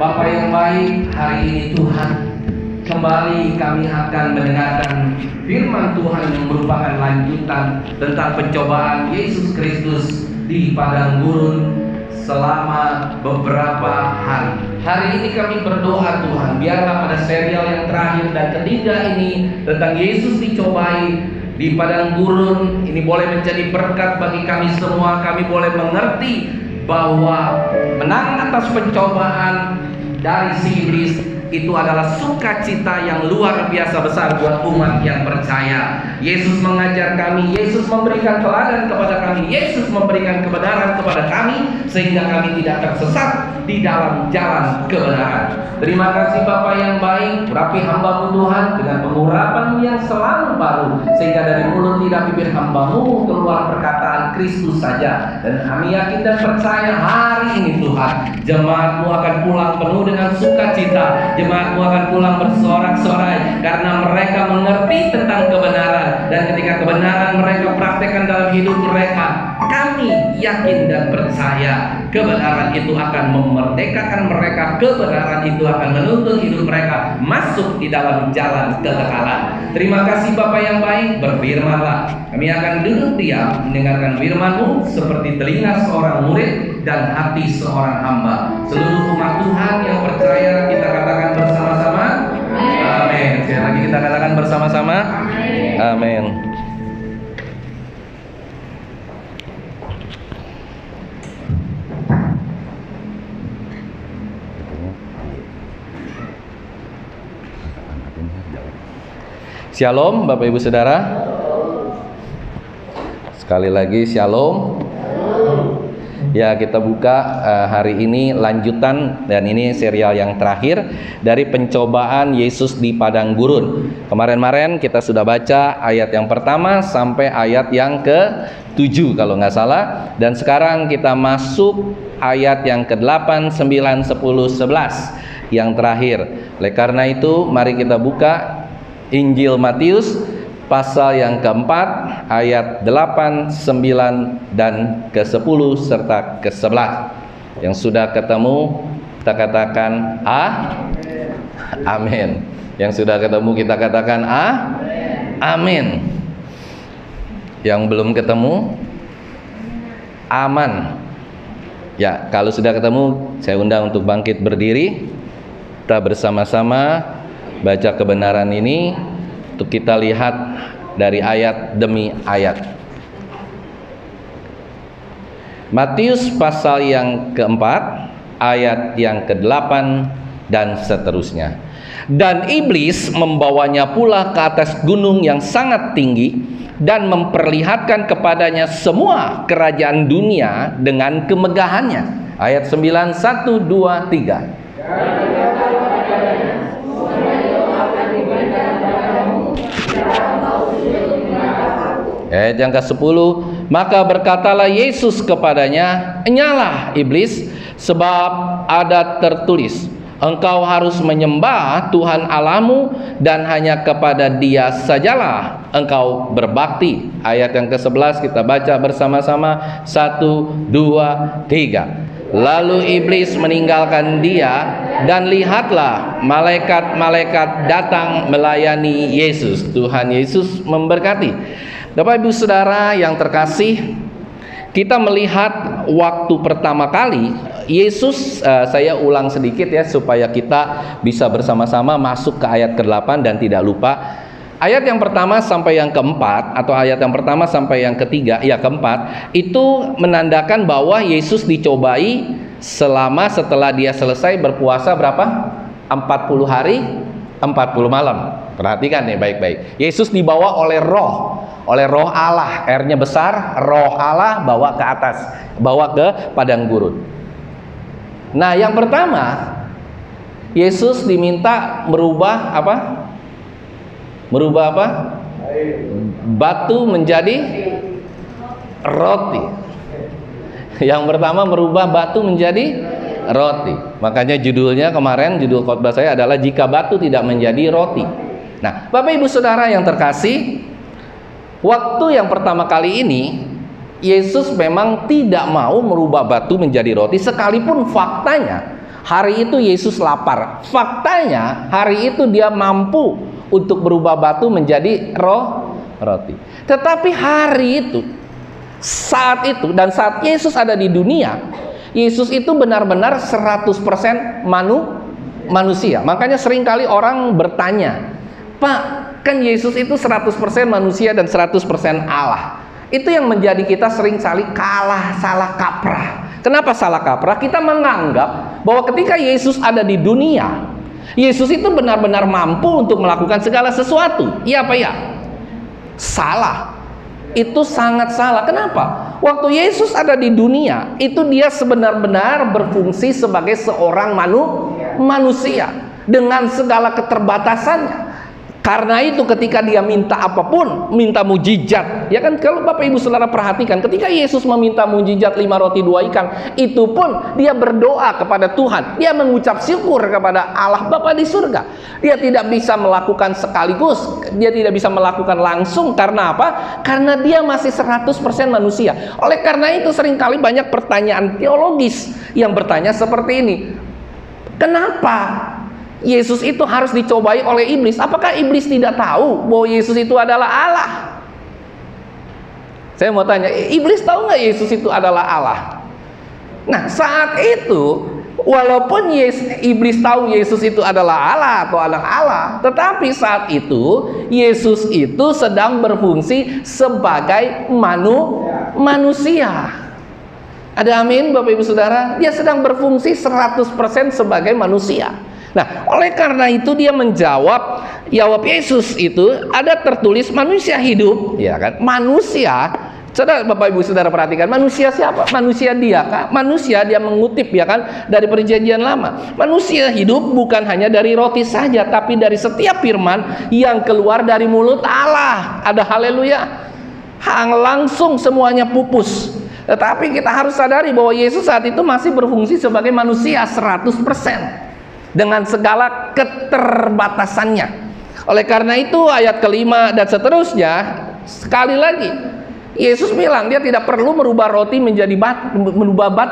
Bapak yang baik, hari ini Tuhan kembali kami akan mendengarkan firman Tuhan yang merupakan lanjutan tentang pencobaan Yesus Kristus di padang gurun selama beberapa hari. Hari ini kami berdoa Tuhan, biarlah pada serial yang terakhir dan ketiga ini tentang Yesus dicobai di padang gurun ini boleh menjadi berkat bagi kami semua. Kami boleh mengerti bahwa menang atas pencobaan dari si iblis itu adalah sukacita yang luar biasa besar buat umat yang percaya. Yesus mengajar kami, Yesus memberikan teladan kepada kami, Yesus memberikan kebenaran kepada kami, sehingga kami tidak tersesat di dalam jalan kebenaran. Terima kasih Bapa yang baik, urapi hamba-Mu Tuhan dengan pengurapan-Mu yang selalu baru, sehingga dari mulut lidah bibir hamba-Mu keluar perkataan Kristus saja. Dan kami yakin dan percaya hari ini Tuhan, jemaat-Mu akan pulang penuh dengan sukacita. Jemaat-Mu akan pulang bersorak-sorai karena mereka mengerti tentang kebenaran, dan ketika kebenaran mereka praktekkan dalam hidup mereka, kami yakin dan percaya kebenaran itu akan memerdekakan mereka, kebenaran itu akan menuntun hidup mereka masuk di dalam jalan kekekalan. Terima kasih Bapa yang baik, berfirmanlah. Kami akan duduk diam mendengarkan firman-Mu seperti telinga seorang murid dan hati seorang hamba. Seluruh umat Tuhan yang percaya kita katakan bersama-sama amin. Sekali lagi kita katakan bersama-sama amin. Shalom Bapak Ibu Saudara. Sekali lagi shalom. Ya, kita buka hari ini lanjutan, dan ini serial yang terakhir dari pencobaan Yesus di padang gurun. Kemarin-kemarin kita sudah baca ayat yang pertama sampai ayat yang ke-7 kalau nggak salah. Dan sekarang kita masuk ayat yang ke-8, 9, 10, 11 yang terakhir. Oleh karena itu mari kita buka Injil Matius pasal yang keempat ayat 8, 9 dan ke-10 serta ke-11. Yang sudah ketemu kita katakan amin. Yang sudah ketemu kita katakan amin. Yang belum ketemu aman. Ya, kalau sudah ketemu saya undang untuk bangkit berdiri. Kita bersama-sama baca kebenaran ini untuk kita lihat dari ayat demi ayat. Matius pasal yang keempat ayat yang ke-8 dan seterusnya. Dan iblis membawanya pula ke atas gunung yang sangat tinggi dan memperlihatkan kepadanya semua kerajaan dunia dengan kemegahannya. Ayat 9, 1, 2, 3. Ayat yang ke-10, maka berkatalah Yesus kepadanya, "Enyalah iblis, sebab ada tertulis, engkau harus menyembah Tuhan Allahmu dan hanya kepada Dia sajalah engkau berbakti." Ayat yang ke-11 kita baca bersama-sama, 1, 2, 3. Lalu iblis meninggalkan dia, dan lihatlah malaikat-malaikat datang melayani Yesus. Tuhan Yesus memberkati. Bapak Ibu Saudara yang terkasih, kita melihat waktu pertama kali Yesus, saya ulang sedikit ya supaya kita bisa bersama-sama masuk ke ayat ke-8 dan tidak lupa. Ayat yang pertama sampai yang keempat, atau ayat yang pertama sampai yang ketiga, ya keempat, itu menandakan bahwa Yesus dicobai selama setelah dia selesai berpuasa berapa? 40 hari, 40 malam. Perhatikan nih baik-baik. Yesus dibawa oleh roh Allah, R-nya besar, roh Allah bawa ke atas, bawa ke padang gurun. Nah, yang pertama, Yesus diminta merubah apa? Merubah apa? Batu menjadi roti. Yang pertama merubah batu menjadi roti. Makanya judulnya kemarin, judul khotbah saya adalah jika batu tidak menjadi roti. Nah, Bapak Ibu Saudara yang terkasih, waktu yang pertama kali ini Yesus memang tidak mau merubah batu menjadi roti, sekalipun faktanya Hari itu Yesus lapar. Faktanya hari itu dia mampu untuk berubah batu menjadi roti. Tetapi hari itu, saat itu, dan saat Yesus ada di dunia, Yesus itu benar-benar 100% manusia. Makanya seringkali orang bertanya, Pak, kan Yesus itu 100% manusia dan 100% Allah. Itu yang menjadi kita seringkali salah kaprah. Kenapa salah kaprah? Kita menganggap bahwa ketika Yesus ada di dunia, Yesus itu benar-benar mampu untuk melakukan segala sesuatu. Iya apa ya? Salah. Itu sangat salah. Kenapa? Waktu Yesus ada di dunia, itu dia sebenar-benar berfungsi sebagai seorang manusia dengan segala keterbatasannya. Karena itu ketika dia minta apapun, minta mujizat, ya kan, kalau Bapak Ibu Saudara perhatikan, ketika Yesus meminta mujizat 5 roti 2 ikan, itu pun dia berdoa kepada Tuhan, dia mengucap syukur kepada Allah Bapa di surga. Dia tidak bisa melakukan sekaligus, dia tidak bisa melakukan langsung. Karena apa? Karena dia masih 100% manusia. Oleh karena itu seringkali banyak pertanyaan teologis yang bertanya seperti ini, kenapa Yesus itu harus dicobai oleh iblis? Apakah iblis tidak tahu bahwa Yesus itu adalah Allah? Saya mau tanya, iblis tahu nggak Yesus itu adalah Allah? Nah, saat itu, walaupun iblis tahu Yesus itu adalah Allah atau anak Allah, tetapi saat itu Yesus itu sedang berfungsi sebagai manusia. Ada amin, Bapak Ibu Saudara? Dia sedang berfungsi 100% sebagai manusia. Nah, oleh karena itu dia menjawab, Yesus itu ada tertulis manusia hidup, ya kan? Manusia, saudara, Bapak Ibu Saudara perhatikan, manusia siapa? Manusia dia, kan? Manusia dia mengutip, ya kan, dari Perjanjian Lama. Manusia hidup bukan hanya dari roti saja, tapi dari setiap firman yang keluar dari mulut Allah. Ada haleluya. Langsung semuanya pupus. Tetapi kita harus sadari bahwa Yesus saat itu masih berfungsi sebagai manusia 100%. Dengan segala keterbatasannya. Oleh karena itu ayat kelima dan seterusnya, sekali lagi Yesus bilang dia tidak perlu merubah batu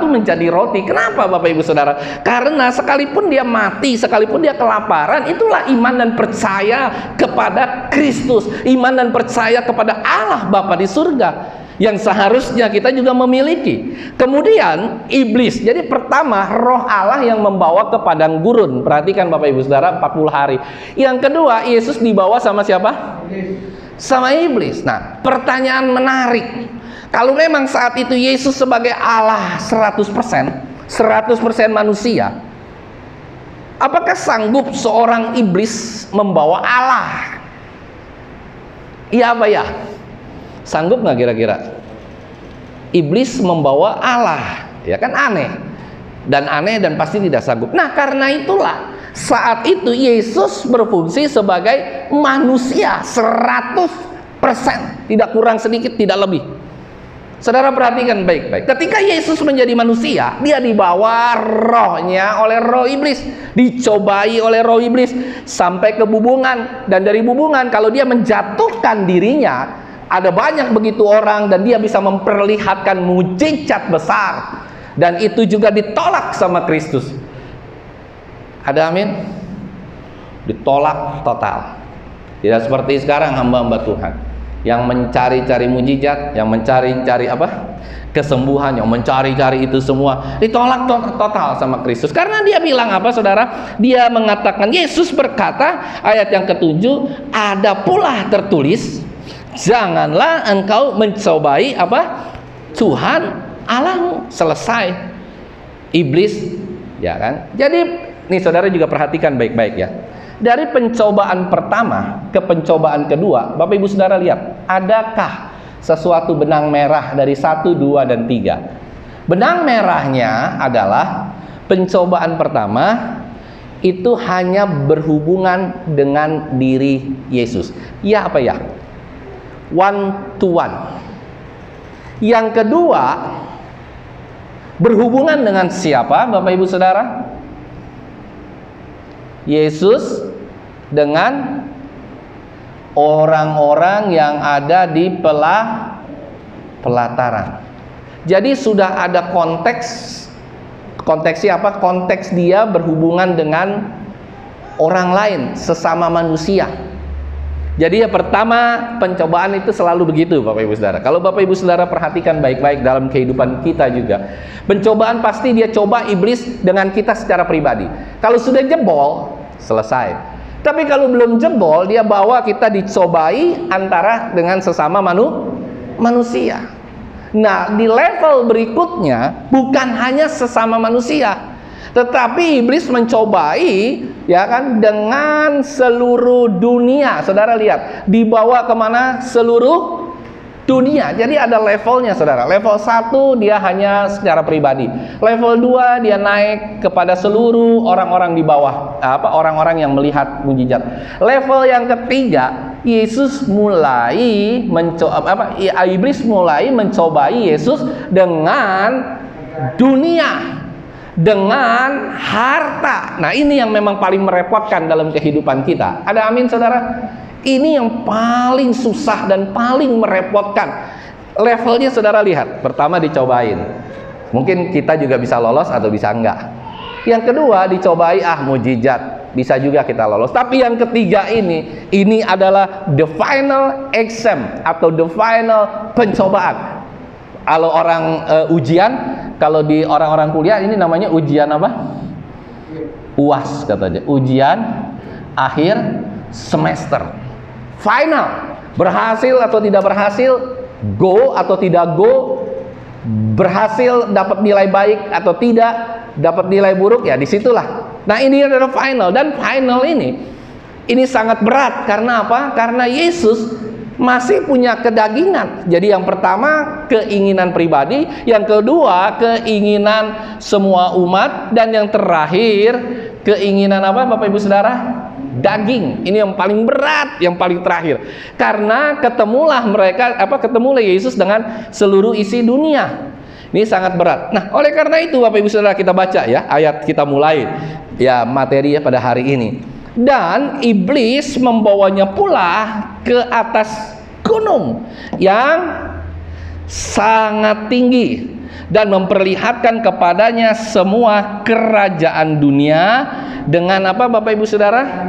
menjadi roti. Kenapa Bapak Ibu Saudara? Karena sekalipun dia mati, sekalipun dia kelaparan, itulah iman dan percaya kepada Kristus, iman dan percaya kepada Allah Bapa di surga, yang seharusnya kita juga memiliki. Kemudian iblis, jadi pertama roh Allah yang membawa ke padang gurun. Perhatikan Bapak Ibu Saudara, 40 hari. Yang kedua, Yesus dibawa sama siapa? Sama iblis. Nah, pertanyaan menarik, kalau memang saat itu Yesus sebagai Allah 100% manusia, apakah sanggup seorang iblis membawa Allah? Iya apa ya? Sanggup nggak kira-kira? Iblis membawa Allah, ya kan aneh dan pasti tidak sanggup. Nah, karena itulah saat itu Yesus berfungsi sebagai manusia 100%, tidak kurang sedikit, tidak lebih. Saudara perhatikan baik-baik. Ketika Yesus menjadi manusia, dia dibawa rohnya oleh roh iblis, dicobai oleh roh iblis sampai ke bubungan, dan dari bubungan kalau dia menjatuhkan dirinya, ada banyak begitu orang dan dia bisa memperlihatkan mujizat besar, dan itu juga ditolak sama Kristus. Ada amin? Ditolak total. Tidak seperti sekarang hamba-hamba Tuhan yang mencari-cari mujizat, yang mencari-cari apa? Kesembuhan, yang mencari-cari itu semua ditolak total sama Kristus. Karena dia bilang apa Saudara? Dia mengatakan, Yesus berkata ayat yang ke-7, ada pula tertulis, janganlah engkau mencobai apa? Tuhan Allahmu. Selesai. Iblis, ya kan? Jadi nih Saudara juga perhatikan baik-baik ya. Dari pencobaan pertama ke pencobaan kedua, Bapak Ibu Saudara lihat, adakah sesuatu benang merah dari 1, 2, dan 3? Benang merahnya adalah pencobaan pertama itu hanya berhubungan dengan diri Yesus. Ya apa ya? One to one. Yang kedua, berhubungan dengan siapa Bapak Ibu Saudara? Yesus dengan orang-orang yang ada di pelataran. Jadi sudah ada konteks Konteksnya apa? Konteks dia berhubungan dengan orang lain, sesama manusia. Jadi ya pertama, pencobaan itu selalu begitu Bapak Ibu Saudara. Kalau Bapak Ibu Saudara perhatikan baik-baik dalam kehidupan kita juga, pencobaan pasti dia coba iblis dengan kita secara pribadi. Kalau sudah jebol, selesai. Tapi kalau belum jebol, dia bawa kita dicobai antara dengan sesama manusia. Nah, di level berikutnya bukan hanya sesama manusia, tetapi iblis mencobai, ya kan, dengan seluruh dunia. Saudara lihat, dibawa kemana? Seluruh dunia. Jadi ada levelnya, saudara. Level 1 dia hanya secara pribadi. Level 2 dia naik kepada seluruh orang-orang di bawah, orang-orang yang melihat mujizat. Level yang ketiga, Yesus mulai iblis mulai mencobai Yesus dengan dunia, dengan harta. Nah, ini yang memang paling merepotkan dalam kehidupan kita. Ada amin, saudara? Ini yang paling susah dan paling merepotkan. Levelnya saudara lihat. Pertama dicobain. Mungkin kita juga bisa lolos atau bisa enggak. Yang kedua dicobai, mujizat. Bisa juga kita lolos. Tapi yang ketiga ini adalah the final exam atau the final pencobaan. Kalau orang ujian, kalau di orang-orang kuliah ini namanya ujian apa? UAS katanya. Ujian akhir semester. Final. Berhasil atau tidak berhasil, go atau tidak go, berhasil dapat nilai baik atau tidak, dapat nilai buruk, ya disitulah. Nah, ini adalah final. Dan final ini sangat berat. Karena apa? Karena Yesus masih punya kedagingan. Jadi yang pertama keinginan pribadi, yang kedua keinginan semua umat, dan yang terakhir keinginan apa Bapak Ibu Saudara? Daging. Ini yang paling berat, yang paling terakhir. Karena ketemulah Yesus dengan seluruh isi dunia. Ini sangat berat. Nah, oleh karena itu Bapak Ibu Saudara, kita baca ya ayat, kita mulai ya materi pada hari ini. Dan iblis membawanya pula ke atas gunung yang sangat tinggi dan memperlihatkan kepadanya semua kerajaan dunia dengan apa Bapak Ibu Saudara?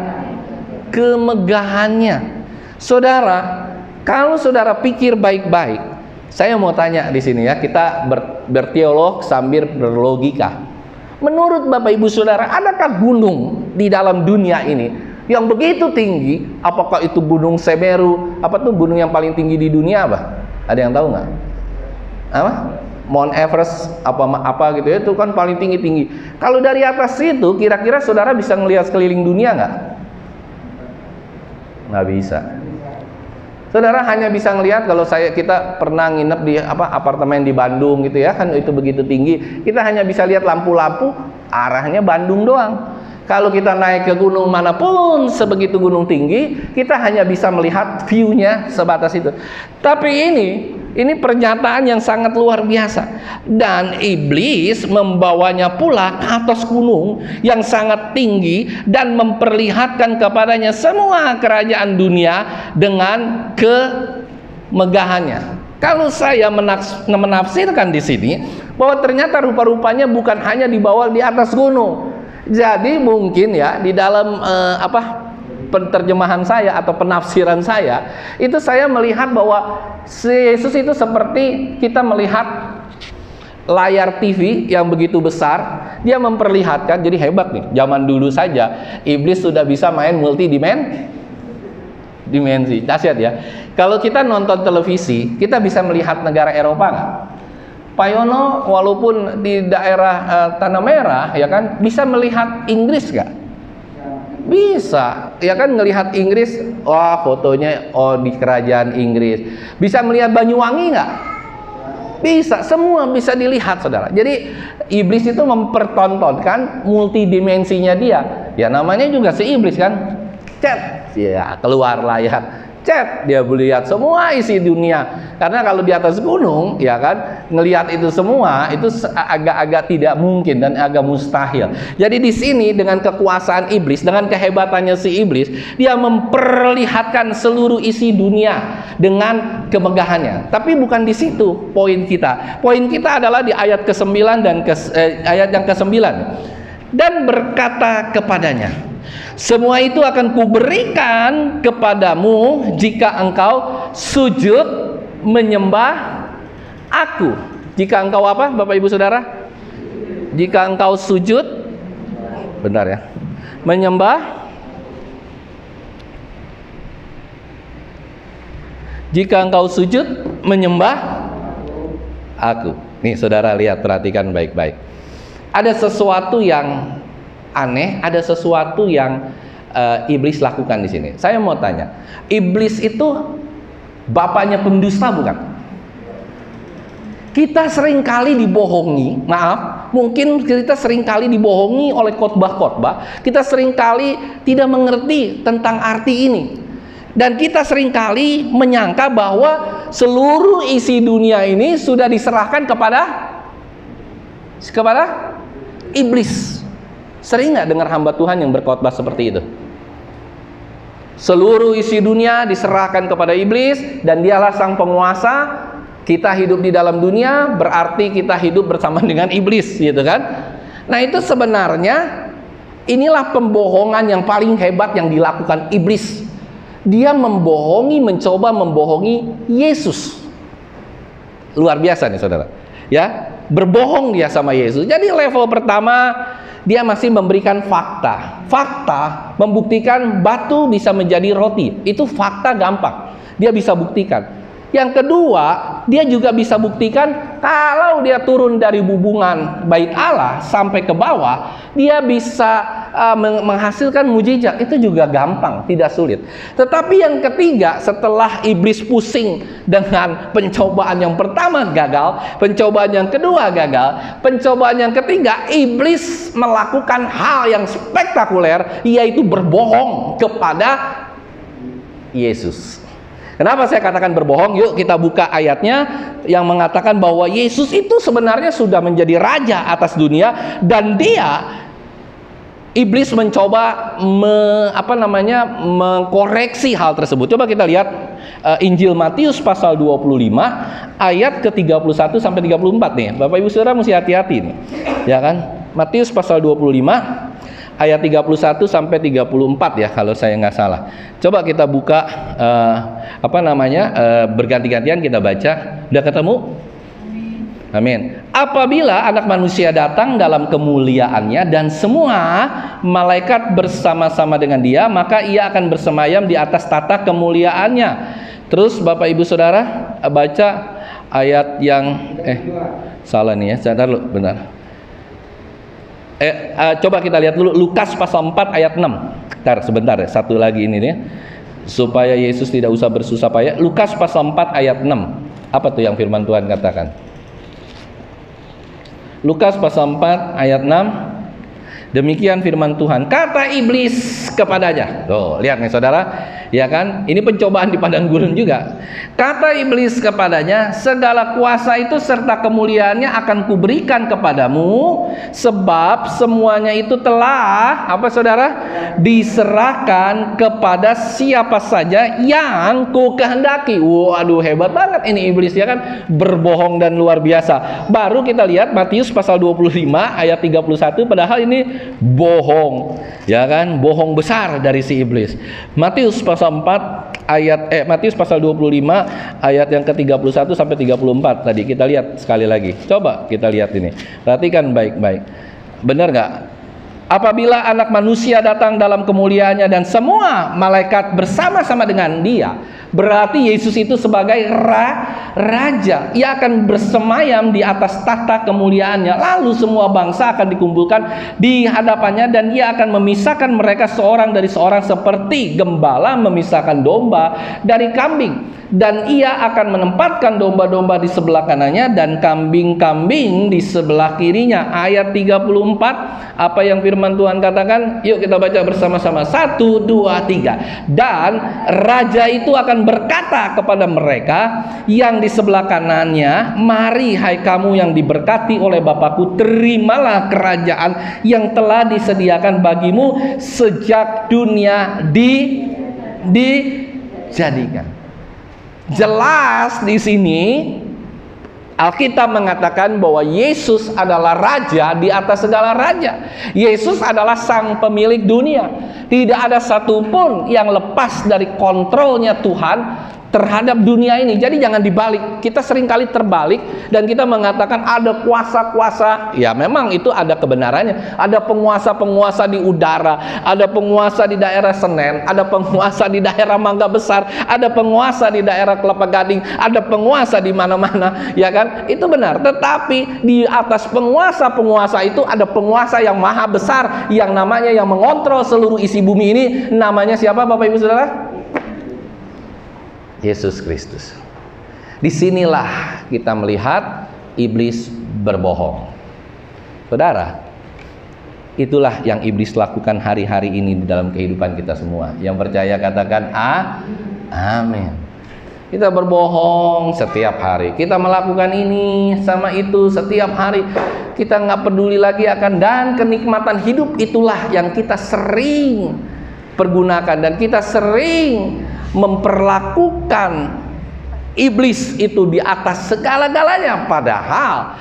Kemegahannya. Saudara, kalau saudara pikir baik-baik, saya mau tanya di sini ya, kita berteolog sambil berlogika. Menurut Bapak Ibu Saudara, adakah gunung di dalam dunia ini yang begitu tinggi? Apakah itu Gunung Semeru? Apa tuh gunung yang paling tinggi di dunia apa? Ada yang tahu nggak? Apa? Mount Everest apa gitu ya, itu kan paling tinggi. Kalau dari atas itu, kira-kira saudara bisa ngelihat sekeliling dunia nggak? Nggak bisa. Saudara hanya bisa ngelihat, kalau kita pernah nginep di apartemen di Bandung gitu ya, kan itu begitu tinggi. Kita hanya bisa lihat lampu-lampu arahnya Bandung doang. Kalau kita naik ke gunung manapun sebegitu gunung tinggi, kita hanya bisa melihat view-nya sebatas itu. Tapi ini pernyataan yang sangat luar biasa. Dan iblis membawanya pula ke atas gunung yang sangat tinggi dan memperlihatkan kepadanya semua kerajaan dunia dengan kemegahannya. Kalau saya menafsirkan di sini bahwa ternyata rupa-rupanya bukan hanya dibawa di atas gunung. Jadi mungkin ya di dalam penerjemahan saya atau penafsiran saya, itu saya melihat bahwa Yesus itu seperti kita melihat layar TV yang begitu besar. Dia memperlihatkan, jadi hebat nih, zaman dulu saja iblis sudah bisa main dimensi. Dahsyat ya. Kalau kita nonton televisi, kita bisa melihat negara Eropa nggak? Pak Yono walaupun di daerah Tanah Merah ya kan, bisa melihat Inggris nggak? Bisa, ya kan, ngelihat Inggris, fotonya di kerajaan Inggris. Bisa melihat Banyuwangi nggak? Bisa, semua bisa dilihat saudara. Jadi iblis itu mempertontonkan multidimensinya dia. Ya namanya juga si iblis kan, ya keluarlah ya chat, dia melihat semua isi dunia. Karena kalau di atas gunung, ya kan, ngelihat itu semua itu agak-agak tidak mungkin dan agak mustahil. Jadi di sini dengan kekuasaan iblis, dengan kehebatannya si iblis, dia memperlihatkan seluruh isi dunia dengan kemegahannya. Tapi bukan di situ poin kita. Poin kita adalah di ayat ke-9 dan ayat yang ke-9. Dan berkata kepadanya, semua itu akan kuberikan kepadamu jika engkau sujud menyembah aku. Jika engkau apa, Bapak Ibu Saudara? Jika engkau sujud, bentar ya, menyembah. Jika engkau sujud menyembah aku. Nih saudara lihat, perhatikan baik-baik. Ada sesuatu yang aneh, ada sesuatu yang iblis lakukan di sini. Saya mau tanya, iblis itu bapaknya pendusta bukan? Kita seringkali dibohongi, maaf, mungkin kita seringkali dibohongi oleh khotbah-khotbah. Kita seringkali tidak mengerti tentang arti ini. Dan kita seringkali menyangka bahwa seluruh isi dunia ini sudah diserahkan kepada iblis. Sering nggak dengar hamba Tuhan yang berkhotbah seperti itu? Seluruh isi dunia diserahkan kepada iblis dan dialah sang penguasa. Kita hidup di dalam dunia berarti kita hidup bersama dengan iblis, gitu kan? Nah, itu sebenarnya inilah pembohongan yang paling hebat yang dilakukan iblis. Dia membohongi, mencoba membohongi Yesus. Luar biasa nih saudara. Ya, berbohong dia sama Yesus. Jadi level pertama, dia masih memberikan fakta. Fakta membuktikan batu bisa menjadi roti. Itu fakta gampang. Dia bisa buktikan. Yang kedua, dia juga bisa buktikan kalau dia turun dari bubungan bait Allah sampai ke bawah, dia bisa menghasilkan mujizat. Itu juga gampang, tidak sulit. Tetapi yang ketiga, setelah iblis pusing dengan pencobaan yang pertama gagal, pencobaan yang kedua gagal, pencobaan yang ketiga, iblis melakukan hal yang spektakuler, yaitu berbohong kepada Yesus. Kenapa saya katakan berbohong? Yuk kita buka ayatnya yang mengatakan bahwa Yesus itu sebenarnya sudah menjadi raja atas dunia, dan iblis mencoba mengkoreksi hal tersebut. Coba kita lihat Injil Matius pasal 25 ayat ke-31 sampai 34 nih. Bapak Ibu Saudara mesti hati-hati nih. Ya kan? Matius pasal 25 ayat 31 sampai 34 ya kalau saya nggak salah. Coba kita buka berganti-gantian kita baca. Udah ketemu? Amin. Apabila Anak Manusia datang dalam kemuliaannya dan semua malaikat bersama-sama dengan dia, maka ia akan bersemayam di atas tahta kemuliaannya. Terus Bapak Ibu Saudara baca ayat yang salah nih ya. Sebentar lu, benar. Coba kita lihat dulu Lukas pasal 4 ayat 6. Sebentar ya, satu lagi ini nih, supaya Yesus tidak usah bersusah payah. Lukas pasal 4 ayat 6. Apa tuh yang firman Tuhan katakan? Lukas pasal 4 ayat 6. Demikian firman Tuhan. Kata iblis kepadanya. Tuh, lihat nih saudara. Ya kan? Ini pencobaan di padang gurun juga. Kata iblis kepadanya, segala kuasa itu serta kemuliaannya akan kuberikan kepadamu, sebab semuanya itu telah, apa saudara? Diserahkan kepada siapa saja yang ku kehendaki. Waduh, hebat banget ini iblis ya kan? Berbohong dan luar biasa. Baru kita lihat Matius pasal 25 ayat 31, padahal ini bohong. Ya kan? Bohong besar dari si iblis. Matius pasal 4 ayat Matius pasal 25 ayat yang ke-31 sampai 34 tadi kita lihat sekali lagi. Coba kita lihat ini. Perhatikan baik-baik. Benar nggak? Apabila Anak Manusia datang dalam kemuliaannya dan semua malaikat bersama-sama dengan dia, berarti Yesus itu sebagai raja. Ia akan bersemayam di atas tahta kemuliaannya. Lalu semua bangsa akan dikumpulkan di hadapannya, dan ia akan memisahkan mereka seorang dari seorang seperti gembala memisahkan domba dari kambing. Dan ia akan menempatkan domba-domba di sebelah kanannya dan kambing-kambing di sebelah kirinya. Ayat 34, apa yang firman Tuhan katakan? Yuk kita baca bersama-sama. 1, 2, 3. Dan raja itu akan akan berkata kepada mereka yang di sebelah kanannya, mari hai kamu yang diberkati oleh Bapakku, terimalah kerajaan yang telah disediakan bagimu sejak dunia dijadikan. Jelas di sini Alkitab mengatakan bahwa Yesus adalah raja di atas segala raja. Yesus adalah sang pemilik dunia. Tidak ada satupun yang lepas dari kontrolnya Tuhan terhadap dunia ini. Jadi jangan dibalik. Kita seringkali terbalik dan kita mengatakan ada kuasa-kuasa. Ya memang itu ada kebenarannya. Ada penguasa-penguasa di udara, ada penguasa di daerah Senen, ada penguasa di daerah Mangga Besar, ada penguasa di daerah Kelapa Gading, ada penguasa di mana-mana, ya kan? Itu benar. Tetapi di atas penguasa-penguasa itu ada penguasa yang maha besar, yang namanya yang mengontrol seluruh isi bumi ini. Namanya siapa, Bapak Ibu Saudara? Yesus Kristus. Disinilah kita melihat iblis berbohong. Saudara, itulah yang iblis lakukan hari-hari ini di dalam kehidupan kita semua. Yang percaya katakan amin. Kita berbohong setiap hari. Kita melakukan ini sama itu setiap hari. Kita nggak peduli lagi akan, dan kenikmatan hidup itulah yang kita sering pergunakan, dan kita sering memperlakukan iblis itu di atas segala-galanya. Padahal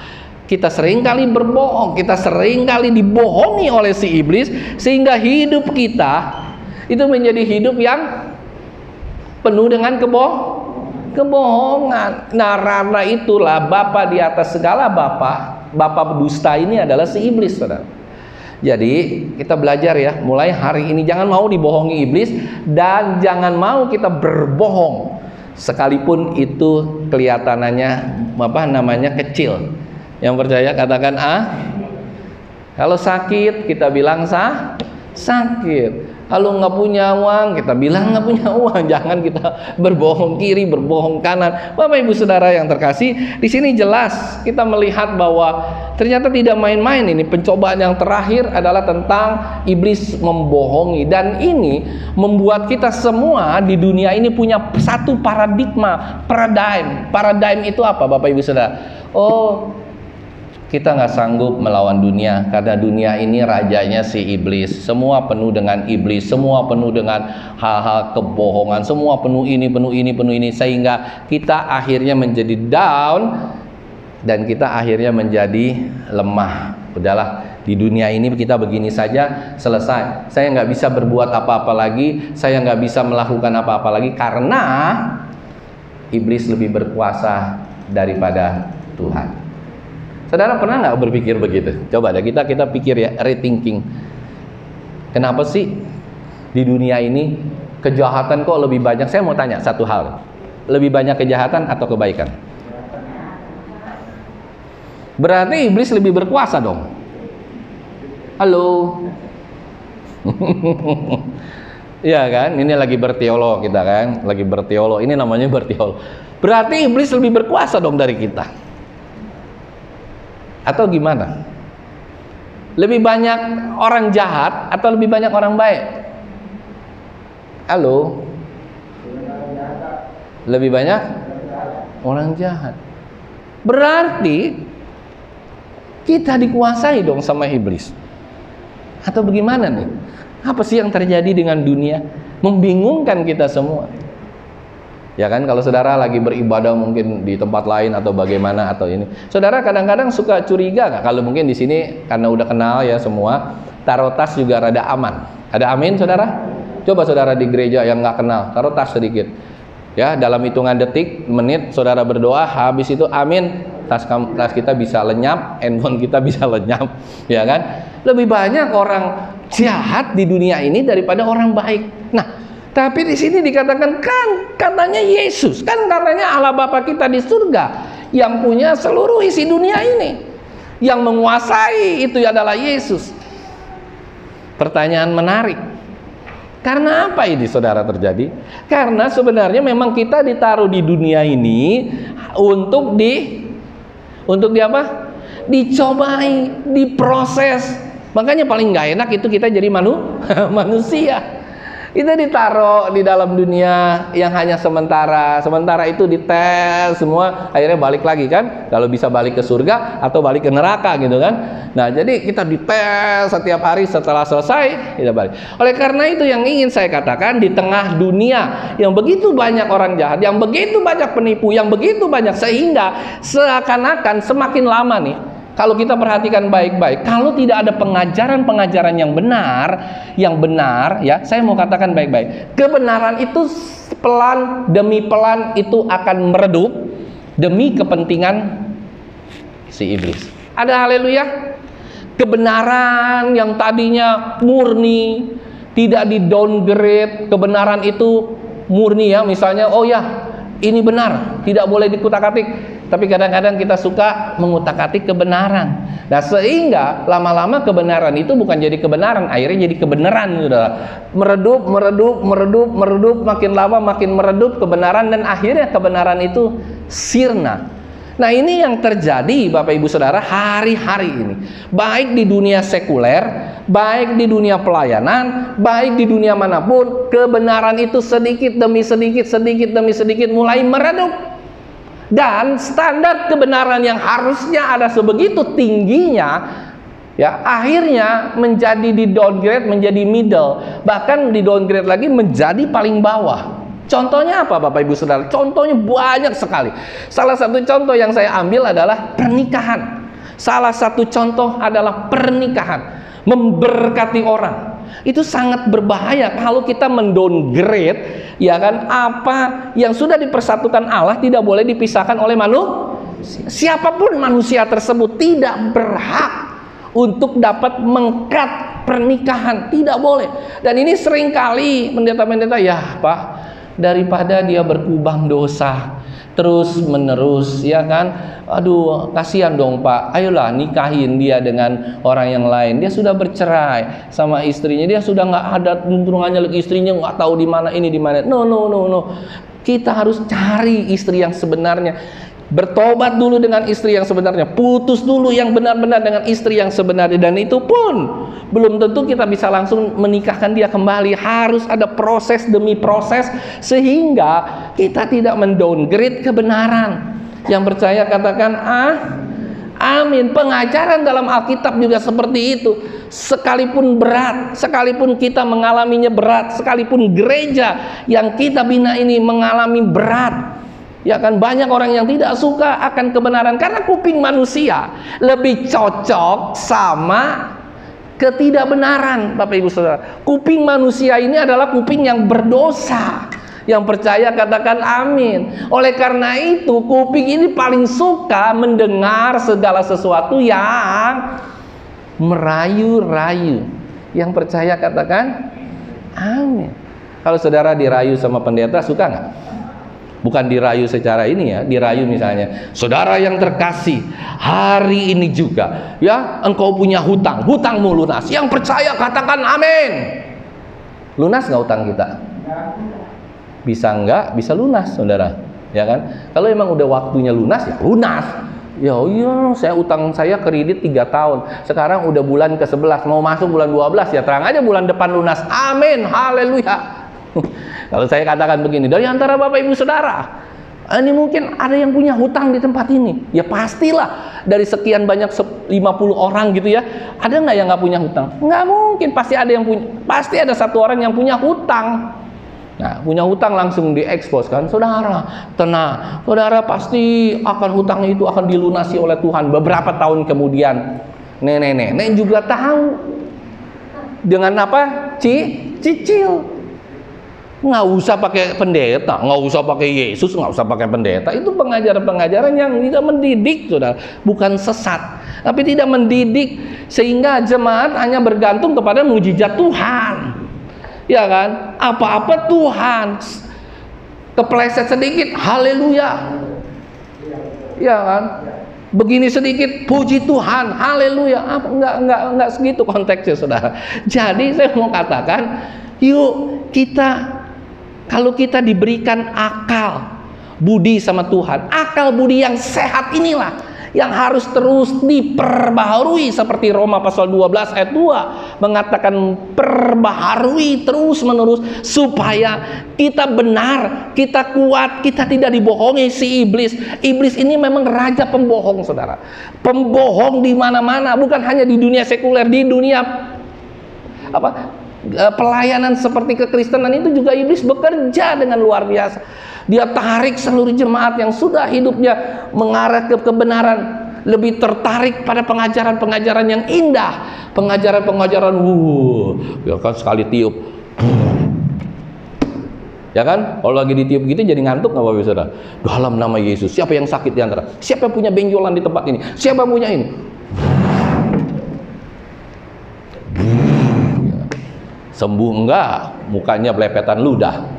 kita seringkali berbohong, kita seringkali dibohongi oleh si iblis, sehingga hidup kita itu menjadi hidup yang penuh dengan kebohongan. Nah, karena itulah Bapa di atas segala Bapa dusta ini adalah si iblis, saudara. Jadi kita belajar ya, mulai hari ini jangan mau dibohongi iblis, dan jangan mau kita berbohong sekalipun itu kelihatannya kecil. Yang percaya katakan Kalau sakit kita bilang sakit. Kalau nggak punya uang kita bilang nggak punya uang. Jangan kita berbohong kiri, berbohong kanan. Bapak Ibu Saudara yang terkasih, di sini jelas kita melihat bahwa ternyata tidak main-main ini. Pencobaan yang terakhir adalah tentang iblis membohongi, dan ini membuat kita semua di dunia ini punya satu paradigma, paradigm itu apa, Bapak Ibu Saudara? Kita nggak sanggup melawan dunia, karena dunia ini rajanya si iblis. Semua penuh dengan iblis, semua penuh dengan hal-hal kebohongan, semua penuh ini, sehingga kita akhirnya menjadi down, dan kita akhirnya menjadi lemah. Udahlah, di dunia ini kita begini saja, selesai. Saya nggak bisa berbuat apa-apa lagi, saya nggak bisa melakukan apa-apa lagi, karena iblis lebih berkuasa daripada Tuhan. Saudara pernah nggak berpikir begitu? Coba deh kita pikir ya, rethinking. Kenapa sih di dunia ini kejahatan kok lebih banyak? Saya mau tanya satu hal. Lebih banyak kejahatan atau kebaikan? Berarti iblis lebih berkuasa dong. Halo. Ya kan? Ini lagi berteolog kita kan? Lagi berteolog. Ini namanya berteolog. Berarti iblis lebih berkuasa dong dari kita. Atau gimana? Lebih banyak orang jahat atau lebih banyak orang baik? Halo? Lebih banyak orang jahat. Berarti kita dikuasai dong sama iblis. Atau bagaimana nih? Apa sih yang terjadi dengan dunia? Membingungkan kita semua. Ya kan, kalau saudara lagi beribadah mungkin di tempat lain atau bagaimana atau ini, saudara kadang-kadang suka curiga nggak? Kalau mungkin di sini karena udah kenal ya semua, taruh tas juga rada aman. Ada amin, saudara? Coba saudara di gereja yang nggak kenal, taruh tas sedikit. Ya, dalam hitungan detik, menit, saudara berdoa, habis itu amin, tas kita bisa lenyap, handphone kita bisa lenyap, ya kan? Lebih banyak orang jahat di dunia ini daripada orang baik. Nah, tapi di sini dikatakan kan katanya Yesus, kan katanya Allah Bapa kita di surga yang punya seluruh isi dunia ini, yang menguasai itu adalah Yesus. Pertanyaan menarik. Karena apa ini saudara terjadi? Karena sebenarnya memang kita ditaruh di dunia ini untuk di apa? Dicobai, diproses. Makanya paling nggak enak itu kita jadi manusia. Kita ditaruh di dalam dunia yang hanya sementara. Sementara itu dites semua, akhirnya balik lagi kan. Kalau bisa balik ke surga atau balik ke neraka gitu kan. Nah, jadi kita dites setiap hari, setelah selesai kita balik. Oleh karena itu yang ingin saya katakan, di tengah dunia yang begitu banyak orang jahat, yang begitu banyak penipu, yang begitu banyak, sehingga seakan-akan semakin lama nih, kalau kita perhatikan baik-baik, kalau tidak ada pengajaran-pengajaran yang benar ya, saya mau katakan baik-baik, kebenaran itu pelan demi pelan itu akan meredup demi kepentingan si iblis. Ada haleluya. Kebenaran yang tadinya murni, tidak di downgrade, kebenaran itu murni ya, misalnya, oh ya, ini benar, tidak boleh dikutak-atik. Tapi kadang-kadang kita suka mengutak-atik kebenaran. Nah, sehingga lama-lama kebenaran itu bukan jadi kebenaran, akhirnya jadi kebenaran, sudah meredup, makin lama makin meredup kebenaran, dan akhirnya kebenaran itu sirna. Nah, ini yang terjadi Bapak Ibu Saudara hari-hari ini, baik di dunia sekuler, baik di dunia pelayanan, baik di dunia manapun, kebenaran itu sedikit demi sedikit mulai meredup. Dan standar kebenaran yang harusnya ada sebegitu tingginya, ya, akhirnya menjadi di downgrade, menjadi middle, bahkan di downgrade lagi menjadi paling bawah. Contohnya apa Bapak Ibu Saudara? Contohnya banyak sekali. Salah satu contoh yang saya ambil adalah pernikahan. Salah satu contoh adalah pernikahan. Memberkati orang. Itu sangat berbahaya kalau kita mendowngrade, ya kan, apa yang sudah dipersatukan Allah tidak boleh dipisahkan oleh manusia. Siapapun manusia tersebut tidak berhak untuk dapat mengkat pernikahan, tidak boleh. Dan ini seringkali pendeta-pendeta, ya Pak, daripada dia berkubang dosa terus menerus, ya kan, aduh kasihan dong Pak, ayolah nikahin dia dengan orang yang lain. Dia sudah bercerai sama istrinya, dia sudah nggak ada tuntungannya lagi, istrinya nggak tahu di mana ini di mana. No, kita harus cari istri yang sebenarnya, bertobat dulu dengan istri yang sebenarnya, putus dulu yang benar-benar dengan istri yang sebenarnya, dan itu pun belum tentu kita bisa langsung menikahkan dia kembali. Harus ada proses demi proses sehingga kita tidak mendowngrade kebenaran. Yang percaya katakan amin. Pengajaran dalam Alkitab juga seperti itu. Sekalipun berat, sekalipun kita mengalaminya berat, sekalipun gereja yang kita bina ini mengalami berat, ya kan, banyak orang yang tidak suka akan kebenaran karena kuping manusia lebih cocok sama ketidakbenaran. Bapak Ibu Saudara, kuping manusia ini adalah kuping yang berdosa. Yang percaya katakan amin. Oleh karena itu kuping ini paling suka mendengar segala sesuatu yang merayu-rayu. Yang percaya katakan amin. Kalau saudara dirayu sama pendeta, suka nggak? Bukan dirayu secara ini ya, dirayu misalnya, saudara yang terkasih, hari ini juga ya engkau punya hutang, hutangmu lunas. Yang percaya katakan amin. Lunas nggak hutang kita? Bisa nggak? Bisa lunas saudara, ya kan? Kalau emang udah waktunya lunas, ya lunas. Ya iya, saya utang saya kredit 3 tahun, sekarang udah bulan ke-11, mau masuk bulan 12, ya terang aja bulan depan lunas. Amin, haleluya. Kalau saya katakan begini, dari antara Bapak Ibu Saudara, ini mungkin ada yang punya hutang di tempat ini. Ya pastilah, dari sekian banyak 50 orang gitu ya, ada nggak yang nggak punya hutang? Nggak mungkin, pasti ada yang punya, pasti ada satu orang yang punya hutang. Nah, punya hutang langsung diekspos kan, saudara, tenang, saudara pasti akan hutang itu akan dilunasi oleh Tuhan beberapa tahun kemudian. Nenek juga tahu. Dengan apa? Cicil. Nggak usah pakai pendeta, nggak usah pakai Yesus, nggak usah pakai pendeta. Itu pengajaran-pengajaran yang tidak mendidik, saudara. Bukan sesat, tapi tidak mendidik sehingga jemaat hanya bergantung kepada mujizat Tuhan. Ya kan? Apa-apa Tuhan. Kepleset sedikit, haleluya. Ya kan? Begini sedikit, puji Tuhan, haleluya. Enggak segitu konteksnya, saudara. Jadi saya mau katakan, yuk kita, kalau kita diberikan akal budi sama Tuhan, akal budi yang sehat inilah yang harus terus diperbaharui, seperti Roma pasal 12 ayat 2 mengatakan perbaharui terus menerus supaya kita benar, kita kuat, kita tidak dibohongi si iblis. Iblis ini memang raja pembohong, saudara. Pembohong di mana-mana, bukan hanya di dunia sekuler, di dunia pelayanan seperti kekristenan itu juga iblis bekerja dengan luar biasa. Dia tarik seluruh jemaat yang sudah hidupnya mengarah ke kebenaran, lebih tertarik pada pengajaran-pengajaran yang indah, pengajaran-pengajaran ya kan, sekali tiup ya kan, kalau lagi ditiup gitu jadi ngantuk nggak Bapak Saudara? Dalam nama Yesus, siapa yang sakit di antara? Siapa yang punya benjolan di tempat ini? Siapa yang punya ini? Sembuh enggak? Mukanya belepetan ludah.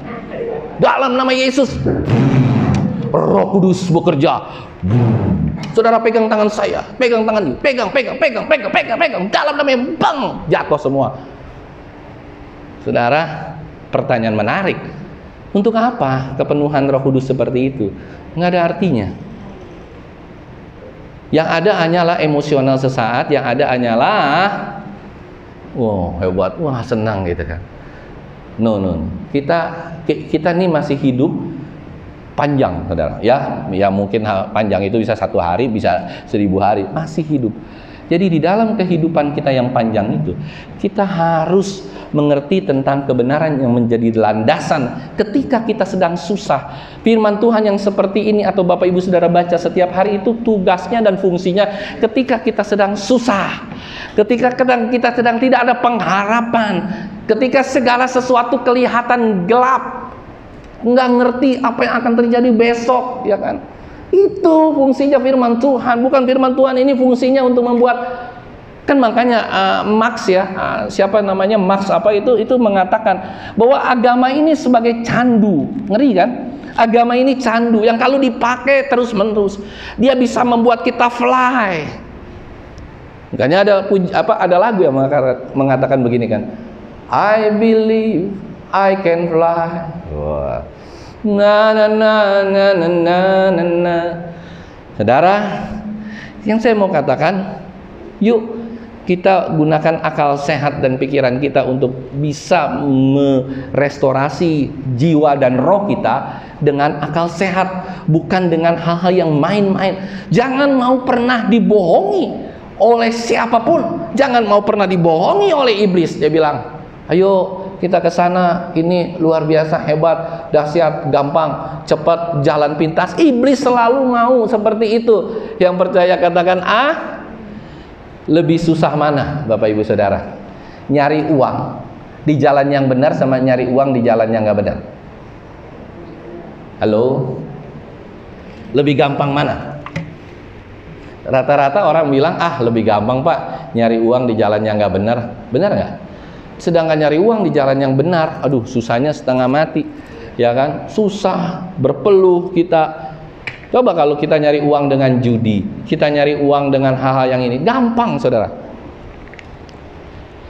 Dalam nama Yesus, Roh Kudus bekerja. Saudara pegang tangan saya, pegang tangan ini, pegang. Dalam nama Yesus, bang, jatuh semua. Saudara, pertanyaan menarik. Untuk apa kepenuhan Roh Kudus seperti itu? Nggak ada artinya. Yang ada hanyalah emosional sesaat, yang ada hanyalah hebat, senang gitu kan. No. Kita nih masih hidup panjang, saudara. Ya mungkin panjang itu bisa 1 hari, bisa 1000 hari, masih hidup. Jadi di dalam kehidupan kita yang panjang itu, kita harus mengerti tentang kebenaran yang menjadi landasan ketika kita sedang susah. Firman Tuhan yang seperti ini atau Bapak Ibu Saudara baca setiap hari itu tugasnya dan fungsinya ketika kita sedang susah, ketika kita sedang tidak ada pengharapan, ketika segala sesuatu kelihatan gelap, nggak ngerti apa yang akan terjadi besok, ya kan? Itu fungsinya firman Tuhan. Bukan firman Tuhan ini fungsinya untuk membuat, kan makanya Marx ya, siapa namanya Marx itu mengatakan bahwa agama ini sebagai candu. Ngeri kan? Agama ini candu yang kalau dipakai terus menerus dia bisa membuat kita fly. Makanya ada lagu yang mengatakan begini kan, I believe I can fly. Wah. Saudara, yang saya mau katakan, yuk kita gunakan akal sehat dan pikiran kita untuk bisa merestorasi jiwa dan roh kita dengan akal sehat, bukan dengan hal-hal yang main-main. Jangan mau pernah dibohongi oleh siapapun, jangan mau pernah dibohongi oleh iblis. Dia bilang, ayo kita ke sana, ini luar biasa, hebat, dahsyat, gampang, cepat, jalan pintas. Iblis selalu mau seperti itu. Yang percaya katakan lebih susah mana Bapak Ibu Saudara? Nyari uang di jalan yang benar sama nyari uang di jalan yang nggak benar? Halo? Lebih gampang mana? Rata-rata orang bilang, lebih gampang Pak, nyari uang di jalan yang nggak benar. Benar nggak? Sedangkan nyari uang di jalan yang benar, susahnya setengah mati, ya kan? Susah, berpeluh kita. Coba kalau kita nyari uang dengan judi, kita nyari uang dengan hal-hal yang ini, gampang saudara,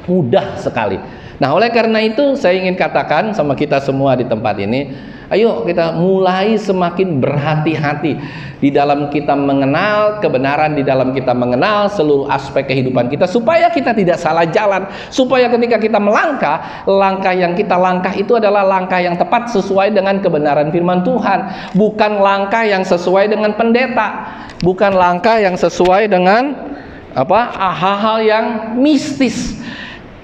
mudah sekali. Nah, oleh karena itu saya ingin katakan sama kita semua di tempat ini, ayo kita mulai semakin berhati-hati di dalam kita mengenal kebenaran, di dalam kita mengenal seluruh aspek kehidupan kita, supaya kita tidak salah jalan, supaya ketika kita melangkah, langkah yang kita langkah itu adalah langkah yang tepat sesuai dengan kebenaran firman Tuhan, bukan langkah yang sesuai dengan pendeta, bukan langkah yang sesuai dengan hal-hal yang mistis.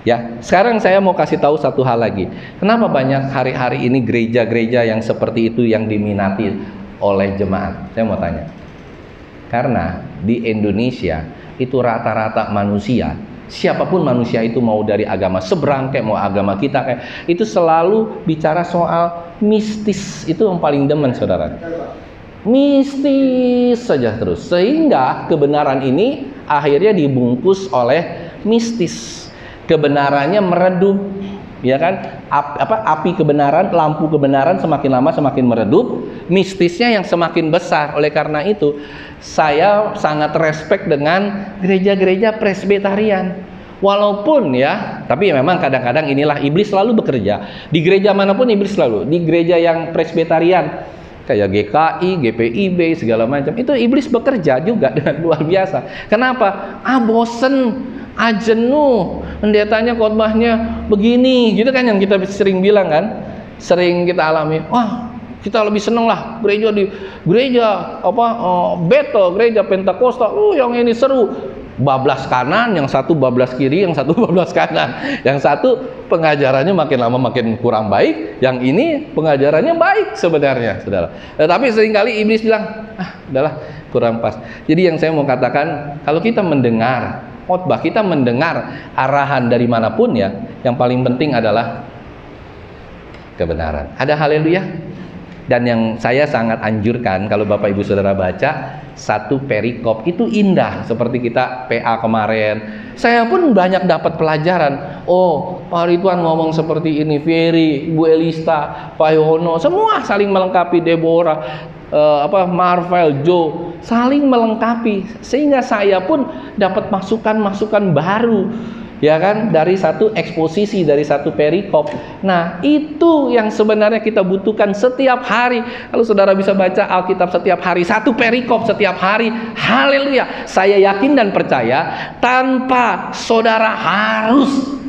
Ya, sekarang saya mau kasih tahu satu hal lagi. Kenapa banyak hari-hari ini gereja-gereja yang seperti itu yang diminati oleh jemaat? Saya mau tanya. Karena di Indonesia itu rata-rata manusia, siapapun manusia itu, mau dari agama seberang kayak mau agama kita kayak, itu selalu bicara soal mistis. Itu yang paling demen saudara. Mistis saja terus. Sehingga kebenaran ini akhirnya dibungkus oleh mistis. Kebenarannya meredup, ya kan? Api kebenaran, lampu kebenaran semakin lama semakin meredup, mistisnya yang semakin besar. Oleh karena itu, saya sangat respect dengan gereja-gereja presbyterian. Walaupun ya, tapi memang kadang-kadang inilah iblis selalu bekerja. Di gereja manapun iblis selalu. Di gereja yang presbyterian, kayak GKI, GPIB, segala macam. Itu iblis bekerja juga dengan luar biasa. Kenapa? Bosen, jenuh, pendetanya khotbahnya begini, gitu kan yang kita sering bilang kan, sering kita alami. Wah, kita lebih seneng lah gereja Betel, gereja Pentakosta. Yang ini seru. Bablas kanan, yang satu bablas kiri, yang satu bablas kanan. Yang satu pengajarannya makin lama makin kurang baik, yang ini pengajarannya baik sebenarnya, saudara. Tapi seringkali iblis bilang, udahlah kurang pas. Jadi yang saya mau katakan, kalau kita mendengar khotbah, kita mendengar arahan dari manapun ya, yang paling penting adalah kebenaran. Ada haleluya. Dan yang saya sangat anjurkan, kalau Bapak Ibu Saudara baca satu perikop itu indah, seperti kita PA kemarin. Saya pun banyak dapat pelajaran. Oh, Pak Ridwan ngomong seperti ini, Ferry, Bu Elista, Pak Yono, semua saling melengkapi, Deborah, Marvel, Joe, saling melengkapi, sehingga saya pun dapat masukan-masukan baru. Ya kan, dari satu eksposisi, dari satu perikop. Nah, itu yang sebenarnya kita butuhkan setiap hari. Kalau saudara bisa baca Alkitab setiap hari, satu perikop setiap hari, haleluya. Saya yakin dan percaya, tanpa saudara harus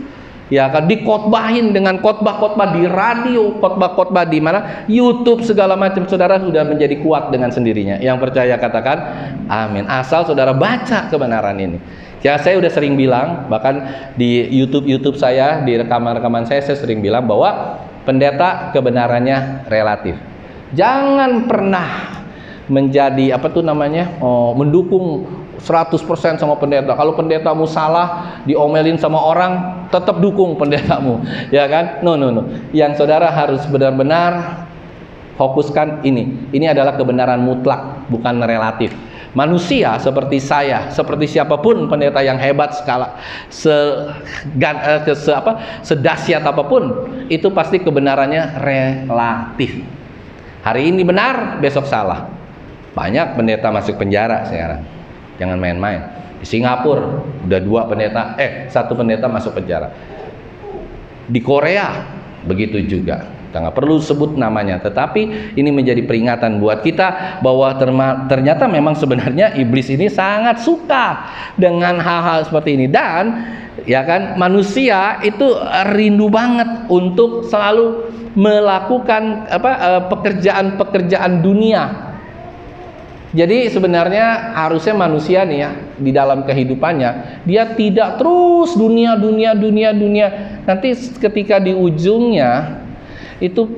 ya kan dikhotbahin dengan khotbah-khotbah di radio, khotbah-khotbah di mana, YouTube segala macam, saudara sudah menjadi kuat dengan sendirinya. Yang percaya katakan amin. Asal saudara baca kebenaran ini. Ya, saya udah sering bilang, bahkan di YouTube saya, di rekaman-rekaman saya sering bilang bahwa pendeta kebenarannya relatif. Jangan pernah menjadi mendukung 100% sama pendeta. Kalau pendetamu salah, diomelin sama orang, tetap dukung pendetamu, ya kan? No. Yang saudara harus benar-benar fokuskan ini. Ini adalah kebenaran mutlak, bukan relatif. Manusia seperti saya, seperti siapapun pendeta yang hebat sedahsyat apapun, itu pasti kebenarannya relatif. Hari ini benar, besok salah. Banyak pendeta masuk penjara sekarang. Jangan main-main. Di Singapura udah satu pendeta masuk penjara. Di Korea begitu juga. Kita nggak perlu sebut namanya, tetapi ini menjadi peringatan buat kita bahwa ternyata memang sebenarnya iblis ini sangat suka dengan hal-hal seperti ini. Dan ya kan, manusia itu rindu banget untuk selalu melakukan pekerjaan-pekerjaan dunia. Jadi sebenarnya harusnya manusia nih ya, di dalam kehidupannya dia tidak terus dunia. Nanti ketika di ujungnya itu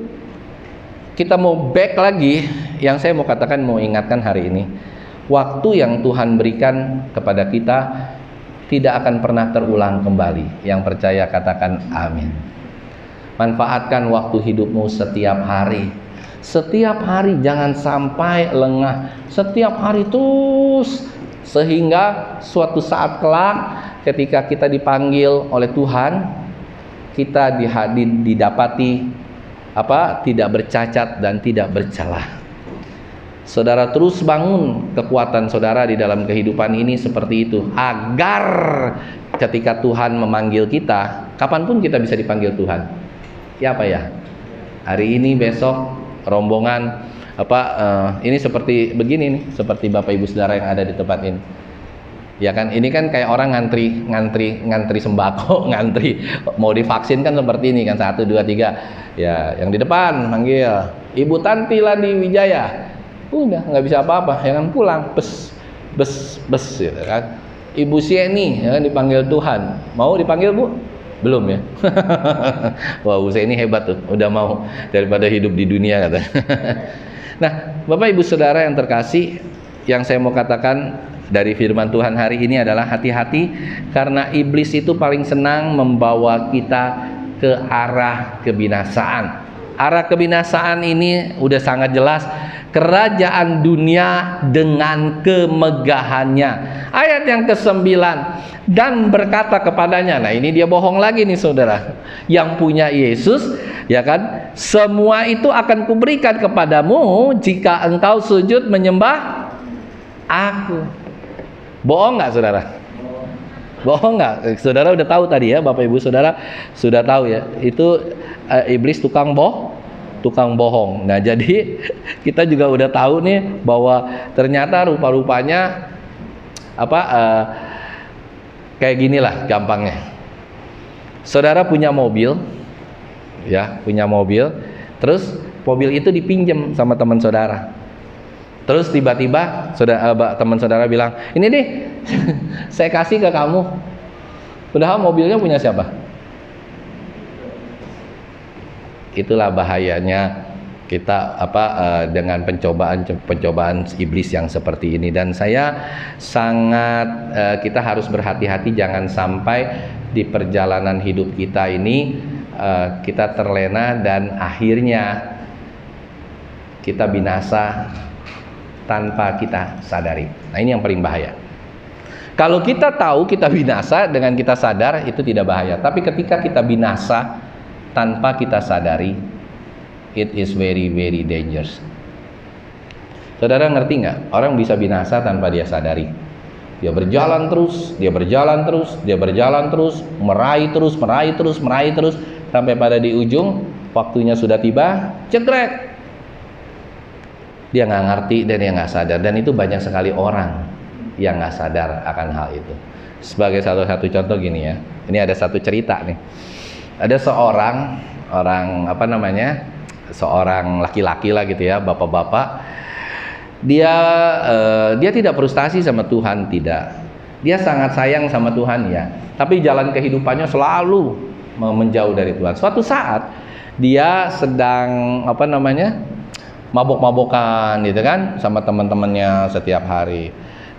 kita mau back lagi. Yang saya mau katakan, mau ingatkan hari ini, waktu yang Tuhan berikan kepada kita tidak akan pernah terulang kembali. Yang percaya katakan amin. Manfaatkan waktu hidupmu setiap hari. Setiap hari, jangan sampai lengah. Setiap hari terus, sehingga suatu saat kelak ketika kita dipanggil oleh Tuhan, kita didapati tidak bercacat dan tidak bercelah. Saudara terus bangun kekuatan saudara di dalam kehidupan ini seperti itu, agar ketika Tuhan memanggil kita, kapanpun kita bisa dipanggil Tuhan. Siapa ya? Hari ini, besok, rombongan ini seperti begini nih, seperti Bapak Ibu Saudara yang ada di tempat ini. Ya kan, ini kan kayak orang ngantri sembako, ngantri mau divaksin kan seperti ini kan, 1, 2, 3. Ya, yang di depan manggil Ibu Tanti Lani Wijaya. Udah nggak bisa apa-apa, jangan pulang, bes gitu kan. Ibu Sieni ya kan, dipanggil Tuhan. Mau dipanggil, Bu? Belum ya. Wah, Bu Sieni hebat tuh, udah mau daripada hidup di dunia katanya. Nah, Bapak Ibu Saudara yang terkasih, yang saya mau katakan dari firman Tuhan hari ini adalah hati-hati, karena iblis itu paling senang membawa kita ke arah kebinasaan. Arah kebinasaan ini udah sangat jelas, kerajaan dunia dengan kemegahannya. Ayat yang ke-9, dan berkata kepadanya. Nah, ini dia bohong lagi nih saudara. Yang punya Yesus, ya kan, semua itu akan kuberikan kepadamu jika engkau sujud menyembah aku. Bohong nggak saudara? Bohong nggak? Saudara udah tahu tadi ya, Bapak Ibu Saudara sudah tahu ya, itu iblis tukang tukang bohong. Nah, jadi kita juga udah tahu nih bahwa ternyata rupa-rupanya kayak ginilah gampangnya. Saudara punya mobil, ya, punya mobil, terus mobil itu dipinjam sama teman saudara. Terus tiba-tiba teman saudara bilang, ini deh, saya kasih ke kamu. Padahal mobilnya punya siapa? Itulah bahayanya kita dengan pencobaan iblis yang seperti ini. Dan saya sangat kita harus berhati-hati jangan sampai di perjalanan hidup kita ini kita terlena dan akhirnya kita binasa tanpa kita sadari. Nah, ini yang paling bahaya. Kalau kita tahu kita binasa dengan kita sadar, itu tidak bahaya. Tapi ketika kita binasa tanpa kita sadari, it is very very dangerous. Saudara ngerti nggak? Orang bisa binasa tanpa dia sadari. Dia berjalan terus, dia berjalan terus, dia berjalan terus, meraih terus, sampai pada di ujung waktunya sudah tiba, cekrek. Dia nggak ngerti dan dia nggak sadar. Dan itu banyak sekali orang yang nggak sadar akan hal itu. Sebagai satu contoh gini ya. Ini ada satu cerita nih. Ada seorang seorang laki-laki lah gitu ya, bapak-bapak. Dia tidak frustasi sama Tuhan, tidak. Dia sangat sayang sama Tuhan ya. Tapi jalan kehidupannya selalu menjauh dari Tuhan. Suatu saat dia sedang mabok-mabokan gitu kan sama teman-temannya setiap hari.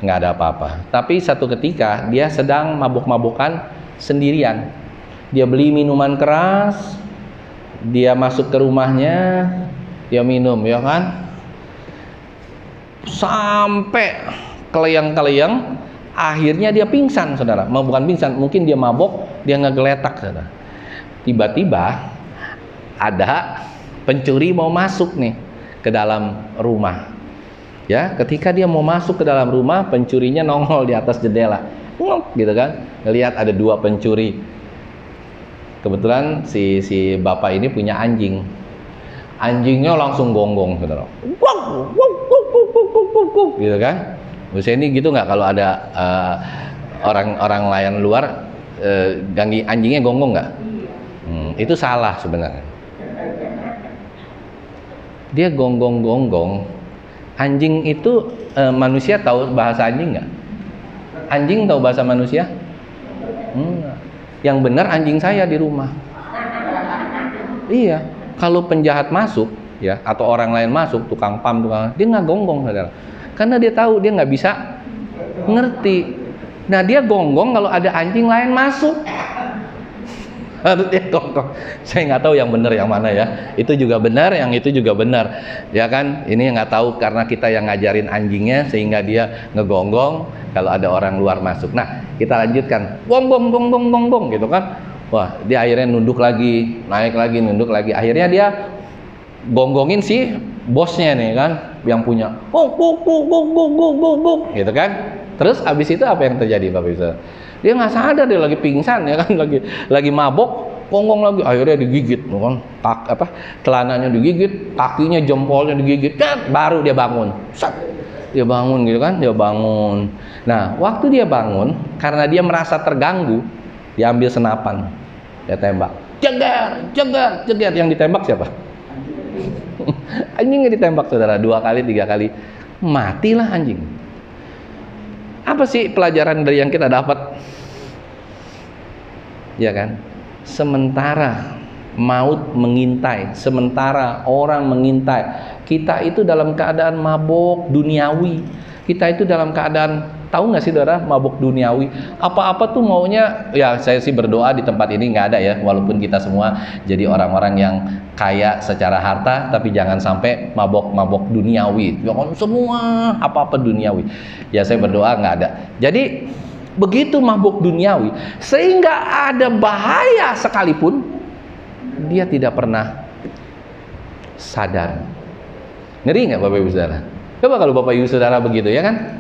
Nggak ada apa-apa. Tapi satu ketika dia sedang mabok-mabokan sendirian. Dia beli minuman keras, dia masuk ke rumahnya, dia minum, ya kan? Sampai keleyang-keleyang, akhirnya dia pingsan, saudara. Bukan pingsan, mungkin dia mabok, dia ngegeletak, saudara. Tiba-tiba ada pencuri mau masuk nih ke dalam rumah. Ya, ketika dia mau masuk ke dalam rumah, pencurinya nongol di atas jendela, gitu kan? Ngelihat ada dua pencuri. Kebetulan si bapak ini punya anjing. Anjingnya langsung gonggong, saudara. Gitu kan? Biasanya ini gitu nggak kalau ada orang lain luar anjingnya gonggong nggak? Itu salah sebenarnya. Dia gonggong. Anjing itu manusia tahu bahasa anjing nggak? Anjing tahu bahasa manusia? Yang benar anjing saya di rumah. Iya, kalau penjahat masuk ya atau orang lain masuk, tukang pam, dia nggak gonggong, saudara. Karena dia tahu dia nggak bisa ngerti. Nah, dia gonggong kalau ada anjing lain masuk. Harus dia gonggong. Saya nggak tahu yang benar yang mana ya. Itu juga benar, yang itu juga benar. Ya kan? Ini yang nggak tahu karena kita yang ngajarin anjingnya sehingga dia ngegonggong kalau ada orang luar masuk. Nah, kita lanjutkan. Bong gitu kan. Wah, dia akhirnya nunduk lagi, naik lagi, nunduk lagi. Akhirnya dia gonggongin si bosnya nih kan, yang punya. Gitu kan. Terus abis itu apa yang terjadi, Bapak Ibu? Dia nggak sadar, dia lagi pingsan ya kan, lagi mabok, gonggong lagi. Akhirnya digigit, kan? Celananya digigit, kakinya, jempolnya digigit, baru dia bangun. Dia bangun gitu kan, dia bangun. Nah, waktu dia bangun, karena dia merasa terganggu, dia ambil senapan, dia tembak. Jeger. Yang ditembak siapa? Anjingnya ditembak, saudara, 2 kali, 3 kali. Matilah anjing. Apa sih pelajaran dari yang kita dapat? Ya kan? Sementara maut mengintai, sementara orang mengintai, kita itu dalam keadaan mabok duniawi. Kita itu dalam keadaan, tahu nggak sih saudara, mabok duniawi. Apa-apa tuh maunya, ya saya sih berdoa di tempat ini nggak ada ya, walaupun kita semua jadi orang-orang yang kaya secara harta, tapi jangan sampai mabok duniawi. Ya semua apa-apa duniawi. Ya saya berdoa nggak ada. Jadi begitu mabok duniawi, sehingga ada bahaya sekalipun dia tidak pernah sadar. Ngeri nggak Bapak Ibu Saudara? Coba kalau Bapak Ibu Saudara begitu ya kan,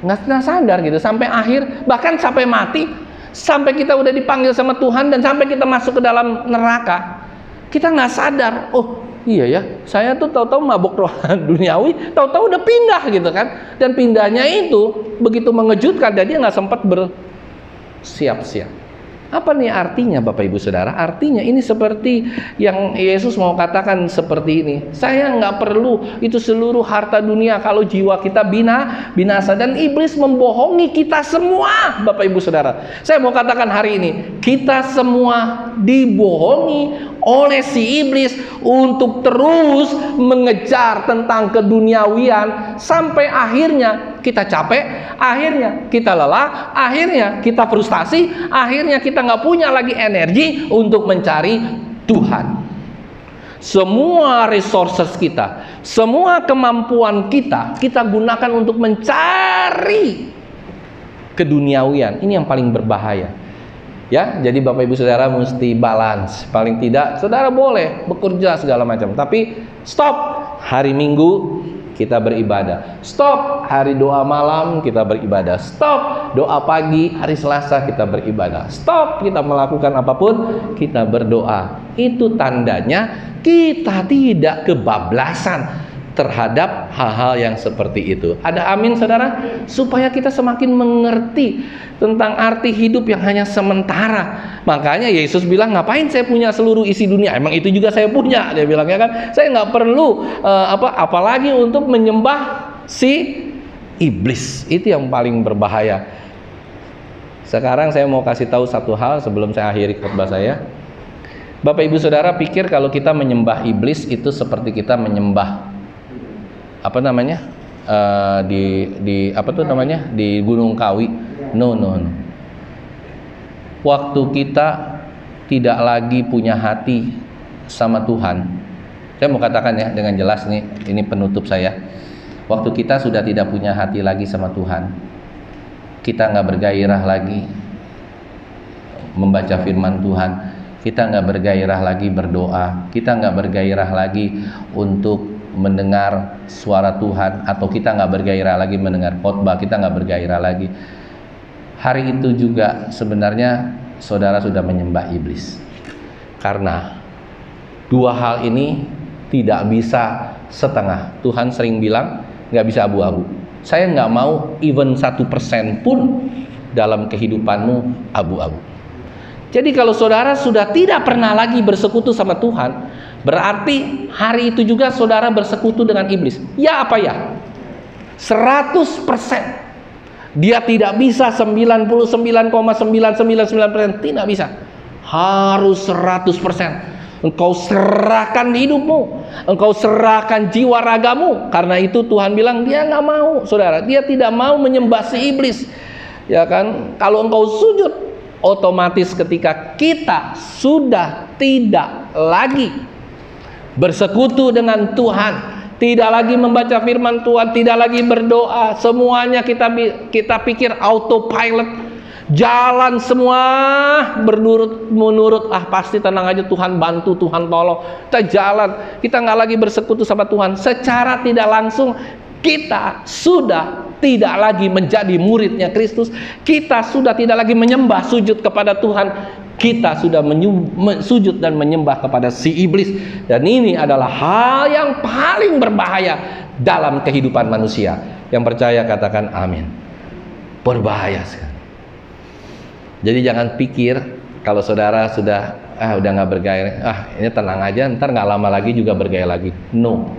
nggak sadar gitu sampai akhir, bahkan sampai mati, sampai kita udah dipanggil sama Tuhan dan sampai kita masuk ke dalam neraka, Kita nggak sadar, oh iya ya, saya tuh tahu-tahu mabuk roh duniawi, tahu-tahu udah pindah gitu kan. Dan pindahnya itu begitu mengejutkan dan dia nggak sempat bersiap-siap. Apa nih artinya Bapak Ibu Saudara? Artinya ini seperti yang Yesus mau katakan seperti ini. Saya nggak perlu itu seluruh harta dunia kalau jiwa kita binasa. Dan iblis membohongi kita semua Bapak Ibu Saudara. Saya mau katakan hari ini, kita semua dibohongi oleh si iblis untuk terus mengejar tentang keduniawian sampai akhirnya kita capek, akhirnya kita lelah, akhirnya kita frustasi, akhirnya kita nggak punya lagi energi untuk mencari Tuhan. Semua resources kita, semua kemampuan kita gunakan untuk mencari keduniawian. Ini yang paling berbahaya. Ya, jadi Bapak Ibu Saudara mesti balance. Paling tidak, saudara boleh bekerja segala macam, tapi stop hari Minggu kita beribadah. Stop hari doa malam kita beribadah. Stop doa pagi hari Selasa kita beribadah. Stop kita melakukan apapun kita berdoa. Itu tandanya kita tidak kebablasan terhadap hal-hal yang seperti itu. Ada amin saudara? Supaya kita semakin mengerti tentang arti hidup yang hanya sementara. Makanya Yesus bilang, ngapain saya punya seluruh isi dunia? Emang itu juga saya punya, dia bilangnya kan. Saya nggak perlu apalagi untuk menyembah si iblis. Itu yang paling berbahaya. Sekarang saya mau kasih tahu satu hal sebelum saya akhiri khotbah saya. Bapak Ibu Saudara pikir kalau kita menyembah iblis itu seperti kita menyembah di Gunung Kawi. No. Waktu kita tidak lagi punya hati sama Tuhan. Saya mau katakan ya dengan jelas nih, ini penutup saya. Waktu kita sudah tidak punya hati lagi sama Tuhan, kita nggak bergairah lagi membaca firman Tuhan, kita nggak bergairah lagi berdoa, kita nggak bergairah lagi untuk mendengar suara Tuhan, atau kita nggak bergairah lagi mendengar khotbah, kita nggak bergairah lagi. Hari itu juga sebenarnya saudara sudah menyembah iblis. Karena dua hal ini tidak bisa setengah. Tuhan sering bilang nggak bisa abu-abu. Saya nggak mau even 1% pun dalam kehidupanmu abu-abu. Jadi kalau saudara sudah tidak pernah lagi bersekutu sama Tuhan, berarti hari itu juga saudara bersekutu dengan iblis. Ya apa ya? 100%. Dia tidak bisa 99,999%, tidak bisa. Harus 100%. Engkau serahkan hidupmu, engkau serahkan jiwa ragamu. Karena itu Tuhan bilang dia nggak mau, saudara. Dia tidak mau menyembah si iblis. Ya kan? Kalau engkau sujud, otomatis ketika kita sudah tidak lagi bersekutu dengan Tuhan, tidak lagi membaca firman Tuhan, tidak lagi berdoa, semuanya kita pikir autopilot, jalan semua menurut pasti tenang aja, Tuhan bantu, Tuhan tolong, kita jalan, kita nggak lagi bersekutu sama Tuhan. Secara tidak langsung kita sudah tidak lagi menjadi muridnya Kristus, kita sudah tidak lagi menyembah sujud kepada Tuhan, kita sudah sujud dan menyembah kepada si iblis. Dan ini adalah hal yang paling berbahaya dalam kehidupan manusia. Yang percaya katakan amin. Berbahaya sekali. Jadi jangan pikir kalau saudara sudah udah nggak bergairah, ini tenang aja, ntar nggak lama lagi juga bergairah lagi. No.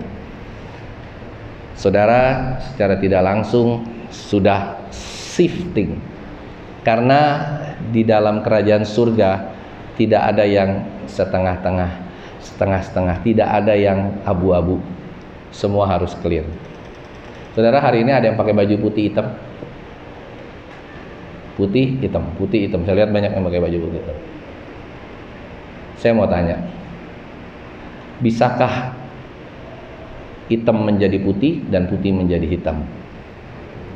Saudara secara tidak langsung sudah shifting. Karena di dalam kerajaan surga tidak ada yang setengah-tengah, setengah-setengah, tidak ada yang abu-abu. Semua harus clear. Saudara, hari ini ada yang pakai baju putih hitam. Putih hitam, putih hitam. Saya lihat banyak yang pakai baju putih hitam. Saya mau tanya, bisakah hitam menjadi putih dan putih menjadi hitam?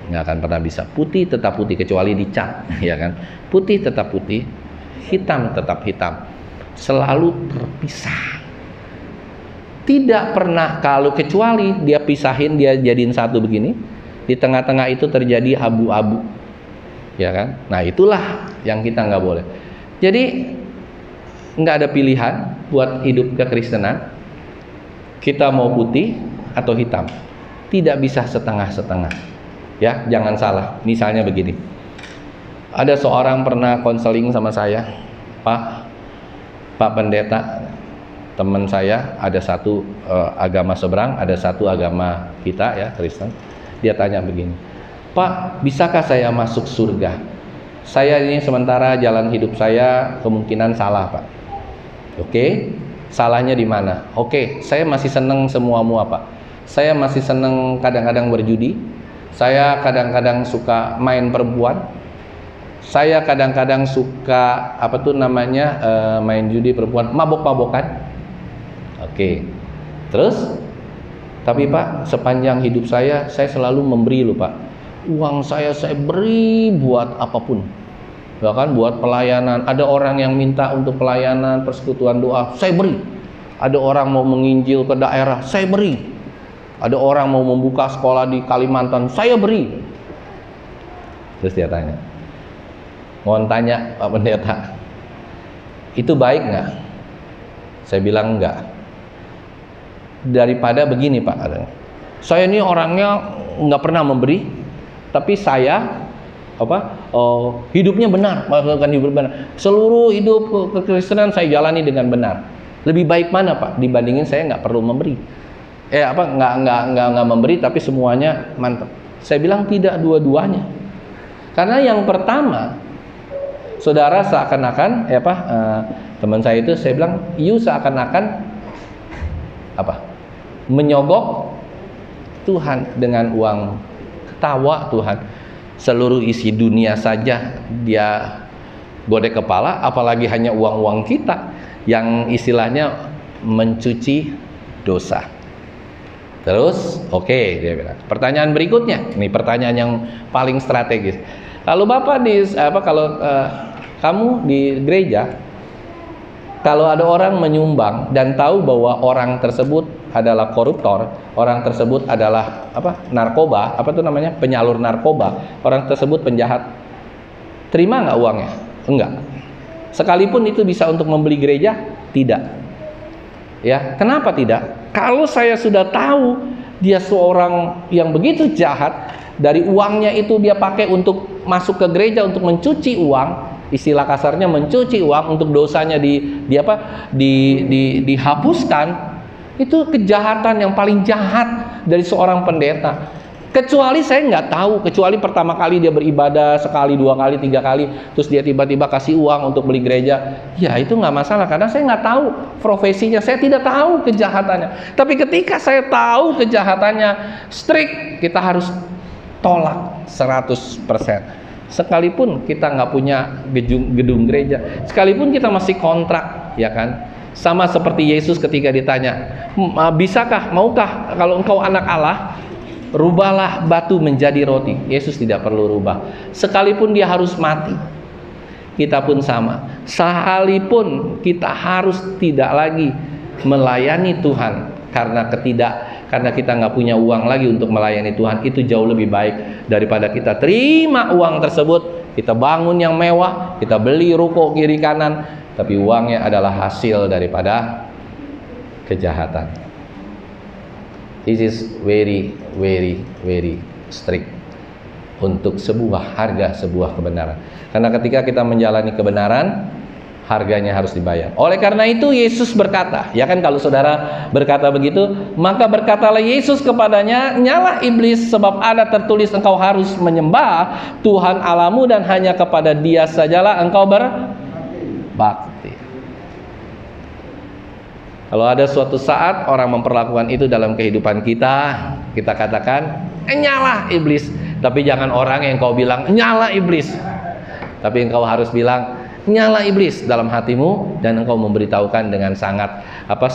Nggak akan pernah bisa. Putih tetap putih kecuali dicat, ya kan? Putih tetap putih, hitam tetap hitam. Selalu terpisah. Tidak pernah, kalau kecuali dia pisahin, dia jadiin satu begini, di tengah-tengah itu terjadi abu-abu, ya kan? Nah itulah yang kita nggak boleh. Jadi nggak ada pilihan. buat hidup kekristenan? Kita mau putih atau hitam? Tidak bisa setengah-setengah. Ya, jangan salah. Misalnya begini. Ada seorang pernah konseling sama saya, Pak Pendeta, teman saya ada satu agama seberang, ada satu agama kita ya, Kristen. Dia tanya begini, Pak, bisakah saya masuk surga? Saya ini sementara jalan hidup saya kemungkinan salah, Pak. Oke, salahnya di mana? Oke, saya masih seneng semua-mua, Pak. Saya masih seneng kadang-kadang berjudi. Saya kadang-kadang suka main perempuan. Saya kadang-kadang suka main judi perempuan, mabok-mabokan. Oke. Terus, tapi Pak, sepanjang hidup saya selalu memberi loh, Pak. Uang saya beri buat apapun. Bahkan buat pelayanan. Ada orang yang minta untuk pelayanan persekutuan doa, saya beri. Ada orang mau menginjil ke daerah, saya beri. Ada orang mau membuka sekolah di Kalimantan, saya beri. Terus dia tanya, mohon tanya Pak Pendeta, itu baik nggak? Saya bilang enggak. Daripada begini Pak, saya ini orangnya nggak pernah memberi, tapi saya hidupnya benar, melakukan hidup benar. Seluruh hidup kekristenan saya jalani dengan benar. Lebih baik mana Pak dibandingin saya nggak perlu memberi? Nggak memberi tapi semuanya mantap. Saya bilang tidak, dua-duanya. Karena yang pertama, saudara seakan-akan teman saya itu, saya bilang, you seakan-akan menyogok Tuhan dengan uang. Ketawa Tuhan, seluruh isi dunia saja dia godek kepala, apalagi hanya uang-uang kita yang istilahnya mencuci dosa. Terus, oke, dia bilang. Pertanyaan berikutnya, ini pertanyaan yang paling strategis. Kalau Bapak kamu di gereja, kalau ada orang menyumbang dan tahu bahwa orang tersebut adalah koruptor, orang tersebut adalah narkoba, penyalur narkoba, orang tersebut penjahat, terima nggak uangnya? Enggak. Sekalipun itu bisa untuk membeli gereja, tidak. Ya, kenapa tidak? Kalau saya sudah tahu dia seorang yang begitu jahat, dari uangnya itu dia pakai untuk masuk ke gereja untuk mencuci uang, istilah kasarnya mencuci uang untuk dosanya dihapuskan, itu kejahatan yang paling jahat dari seorang pendeta. Kecuali saya nggak tahu, kecuali pertama kali dia beribadah sekali, 2 kali, 3 kali, terus dia tiba-tiba kasih uang untuk beli gereja, ya itu nggak masalah, karena saya nggak tahu profesinya, saya tidak tahu kejahatannya. Tapi ketika saya tahu kejahatannya, strict, kita harus tolak 100%. Sekalipun kita nggak punya gedung gereja, sekalipun kita masih kontrak, ya kan? Sama seperti Yesus ketika ditanya, bisakah, maukah kalau engkau anak Allah, rubahlah batu menjadi roti. Yesus tidak perlu rubah. Sekalipun dia harus mati, kita pun sama. Sekalipun kita harus tidak lagi melayani Tuhan karena kita nggak punya uang lagi untuk melayani Tuhan, itu jauh lebih baik daripada kita terima uang tersebut, kita bangun yang mewah, kita beli ruko kiri kanan, tapi uangnya adalah hasil daripada kejahatan. This is very, very, very strict untuk sebuah harga, sebuah kebenaran. Karena ketika kita menjalani kebenaran, harganya harus dibayar. Oleh karena itu Yesus berkata, ya kan, kalau saudara berkata begitu, maka berkatalah Yesus kepadanya, nyalah iblis, sebab ada tertulis engkau harus menyembah Tuhan Allahmu dan hanya kepada Dia sajalah engkau berbakti. Kalau ada suatu saat orang memperlakukan itu dalam kehidupan kita, kita katakan, nyalah iblis. Tapi jangan orang yang kau bilang, nyala iblis. Tapi engkau harus bilang, nyala iblis dalam hatimu, dan engkau memberitahukan dengan sangat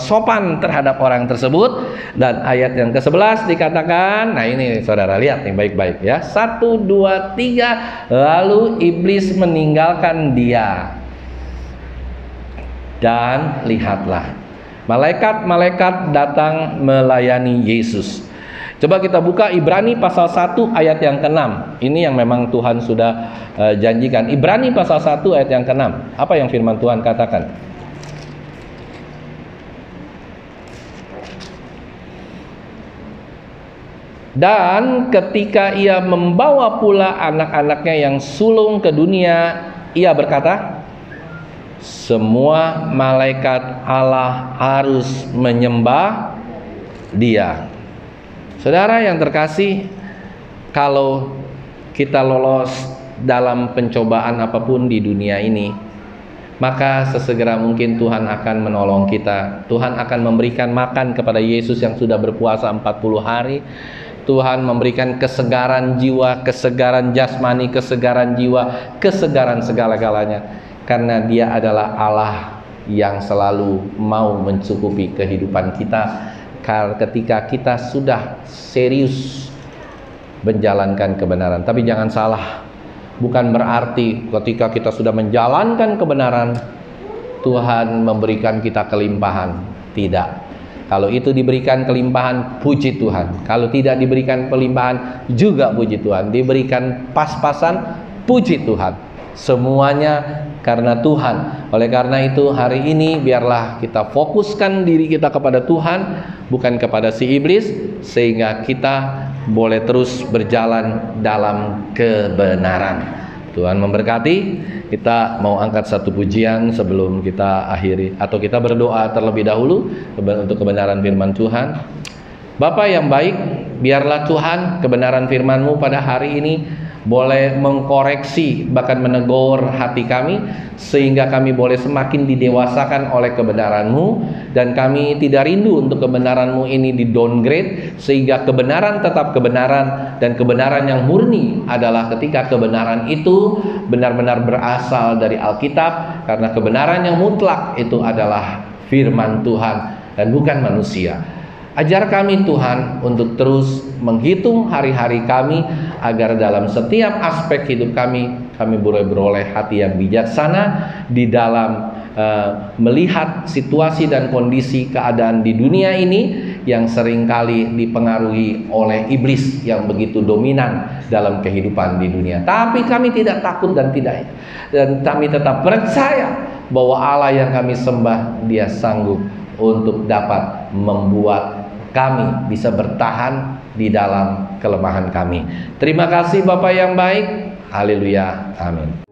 sopan terhadap orang tersebut. Dan ayat yang ke-11 dikatakan, nah ini saudara lihat nih baik-baik ya, 1, 2, 3, lalu iblis meninggalkan dia, dan lihatlah malaikat-malaikat datang melayani Yesus. Coba kita buka Ibrani pasal 1 ayat yang ke-6. Ini yang memang Tuhan sudah janjikan. Ibrani pasal 1 ayat yang ke-6. Apa yang firman Tuhan katakan? Dan ketika ia membawa pula anak-anaknya yang sulung ke dunia, ia berkata, semua malaikat Allah harus menyembah Dia. Saudara yang terkasih, kalau kita lolos dalam pencobaan apapun di dunia ini, maka sesegera mungkin Tuhan akan menolong kita. Tuhan akan memberikan makan kepada Yesus yang sudah berpuasa 40 hari. Tuhan memberikan kesegaran jiwa, kesegaran jasmani, kesegaran jiwa, kesegaran segala-galanya. Karena Dia adalah Allah yang selalu mau mencukupi kehidupan kita ketika kita sudah serius menjalankan kebenaran. Tapi jangan salah, bukan berarti ketika kita sudah menjalankan kebenaran, Tuhan memberikan kita kelimpahan. Tidak. Kalau itu diberikan kelimpahan, puji Tuhan. Kalau tidak diberikan kelimpahan, juga puji Tuhan. Diberikan pas-pasan, puji Tuhan. Semuanya karena Tuhan. Oleh karena itu, hari ini biarlah kita fokuskan diri kita kepada Tuhan, bukan kepada si iblis, sehingga kita boleh terus berjalan dalam kebenaran. Tuhan memberkati. Kita mau angkat satu pujian sebelum kita akhiri, atau kita berdoa terlebih dahulu untuk kebenaran firman Tuhan. Bapa yang baik, biarlah Tuhan kebenaran firman-Mu pada hari ini boleh mengkoreksi, bahkan menegur hati kami, sehingga kami boleh semakin didewasakan oleh kebenaran-Mu, dan kami tidak rindu untuk kebenaran-Mu ini di downgrade, sehingga kebenaran tetap kebenaran, dan kebenaran yang murni adalah ketika kebenaran itu benar-benar berasal dari Alkitab, karena kebenaran yang mutlak itu adalah firman Tuhan dan bukan manusia. Ajar kami Tuhan untuk terus menghitung hari-hari kami, agar dalam setiap aspek hidup kami boleh beroleh hati yang bijaksana di dalam melihat situasi dan kondisi keadaan di dunia ini yang seringkali dipengaruhi oleh iblis yang begitu dominan dalam kehidupan di dunia. Tapi kami tidak takut dan kami tetap percaya bahwa Allah yang kami sembah, Dia sanggup untuk dapat membuat kami bisa bertahan di dalam kelemahan kami. Terima kasih Bapa yang baik. Haleluya. Amin.